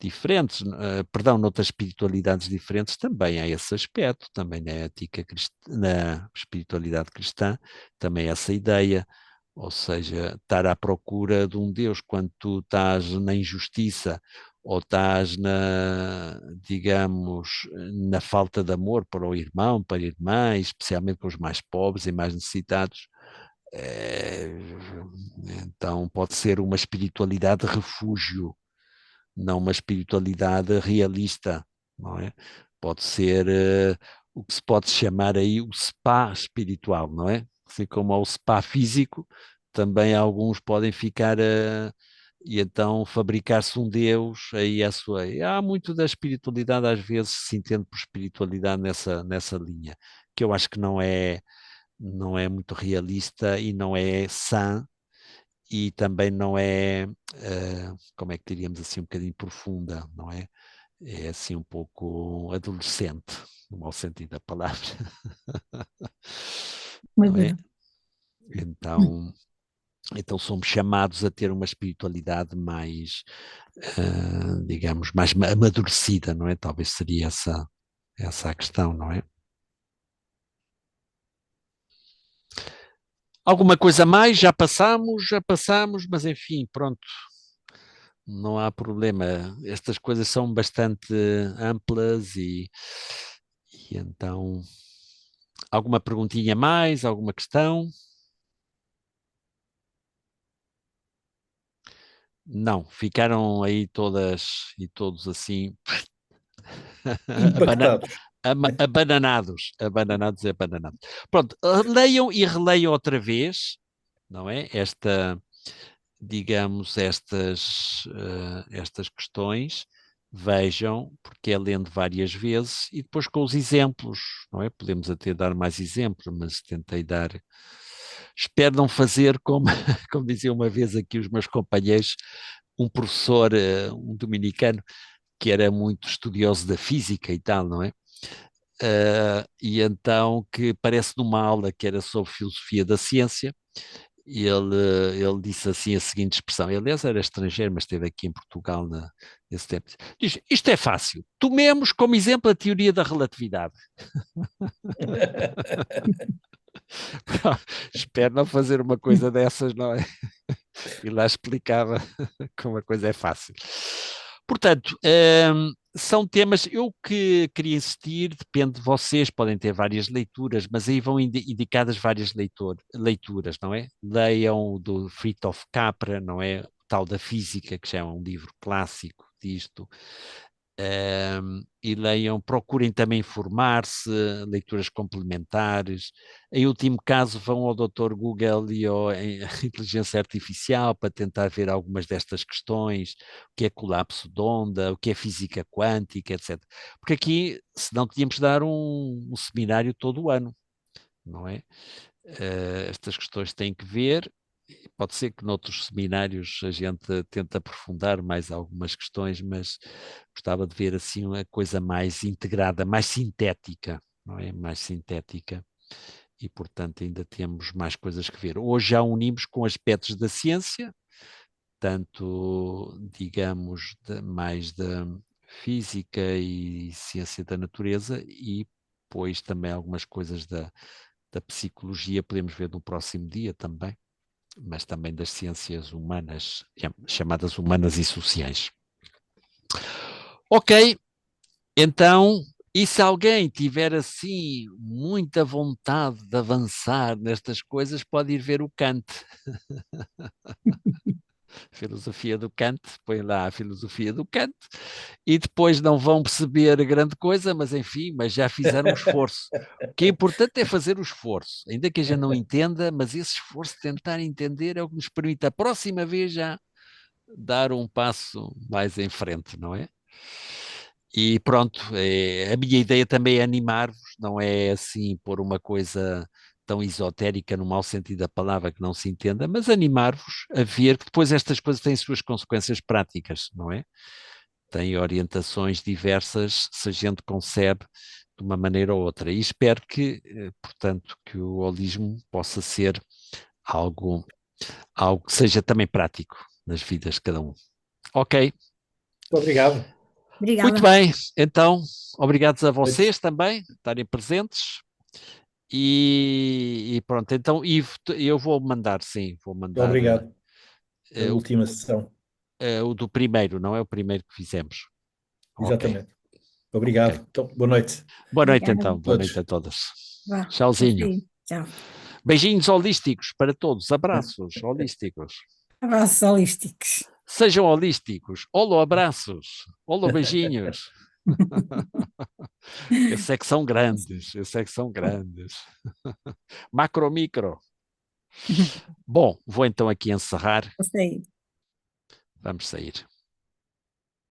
diferentes, perdão, noutras espiritualidades diferentes também há esse aspecto, também na ética na espiritualidade cristã, também há essa ideia, ou seja, estar à procura de um Deus quando tu estás na injustiça ou estás digamos, na falta de amor para o irmão, para a irmã, especialmente com os mais pobres e mais necessitados. É, então pode ser uma espiritualidade de refúgio, não uma espiritualidade realista, não é? Pode ser o que se pode chamar aí o spa espiritual, não é? Assim como há o spa físico, também alguns podem ficar e então fabricar-se um Deus, aí a sua. Há muito da espiritualidade, às vezes se entende por espiritualidade nessa linha, que eu acho que não é muito realista e não é sã e também não é, como é que diríamos assim, um bocadinho profunda, não é? É assim um pouco adolescente, no mau sentido da palavra. Não é? Então somos chamados a ter uma espiritualidade mais, digamos, mais amadurecida, não é? Talvez seria essa a questão, não é? Alguma coisa mais? Já passamos, mas enfim, pronto, não há problema. Estas coisas são bastante amplas e então, alguma perguntinha mais? Alguma questão? Não, ficaram aí todas e todos assim Impactados. abananados. Pronto, leiam e releiam outra vez, não é? Digamos, estas questões, vejam, porque é lendo várias vezes e depois com os exemplos, não é? Podemos até dar mais exemplos, mas tentei dar. Espero não fazer como, como dizia uma vez aqui os meus companheiros, um professor, um dominicano, que era muito estudioso da física e tal, não é? E então que parece numa aula que era sobre filosofia da ciência, ele disse assim a seguinte expressão, ele aliás era estrangeiro, mas esteve aqui em Portugal nesse tempo, diz, isto é fácil, tomemos como exemplo a teoria da relatividade. Espero não fazer uma coisa dessas, não é? E lá explicava como a coisa é fácil. Portanto, São temas, eu que queria insistir, depende de vocês, podem ter várias leituras, mas aí vão indicadas várias leituras, não é? Leiam o do Fritjof Capra, não é? O tal da física, que já é um livro clássico disto. E leiam, procurem também informar-se, leituras complementares. Em último caso, vão ao Dr. Google e à inteligência artificial para tentar ver algumas destas questões, o que é colapso de onda, o que é física quântica, etc. Porque aqui, senão tínhamos de dar um seminário todo o ano, não é? Estas questões têm que ver. Pode ser que noutros seminários a gente tente aprofundar mais algumas questões, mas gostava de ver assim uma coisa mais integrada, mais sintética, não é? Mais sintética. E, portanto, ainda temos mais coisas que ver. Hoje já unimos com aspectos da ciência, tanto, digamos, mais da física e ciência da natureza, e depois também algumas coisas da psicologia, podemos ver no próximo dia também, mas também das ciências humanas, chamadas humanas e sociais. Ok, então, e se alguém tiver assim muita vontade de avançar nestas coisas, pode ir ver o Kant. Filosofia do Kant, põe lá a filosofia do Kant, e depois não vão perceber grande coisa, mas enfim, mas já fizeram um esforço. O que é importante é fazer o esforço, ainda que a gente não entenda, mas esse esforço de tentar entender é o que nos permite a próxima vez já dar um passo mais em frente, não é? E pronto, a minha ideia também é animar-vos, não é assim pôr uma coisa tão esotérica no mau sentido da palavra que não se entenda, mas animar-vos a ver que depois estas coisas têm suas consequências práticas, não é? Têm orientações diversas se a gente concebe de uma maneira ou outra. E espero que, portanto, que o holismo possa ser algo, algo que seja também prático nas vidas de cada um. Ok, Muito obrigado. muito Obrigada. bem. Então, obrigados a Noite. vocês também, estarem presentes. E pronto, então, Ivo, eu vou mandar, sim, vou Muito mandar obrigado pela o, última sessão. o do primeiro, não é o primeiro que fizemos. Ok, Exatamente. ok. Obrigado. Então, boa noite Boa noite Obrigada. então, boa noite a a todas. Vá, Tchauzinho. assim, tchau. Beijinhos holísticos para todos, abraços holísticos. Abraços holísticos. Sejam holísticos. Olo abraços, olo beijinhos. Esses é que são grandes, esses é que são grandes. Macro, micro. Bom, vou então aqui encerrar. Gostei. Vamos sair.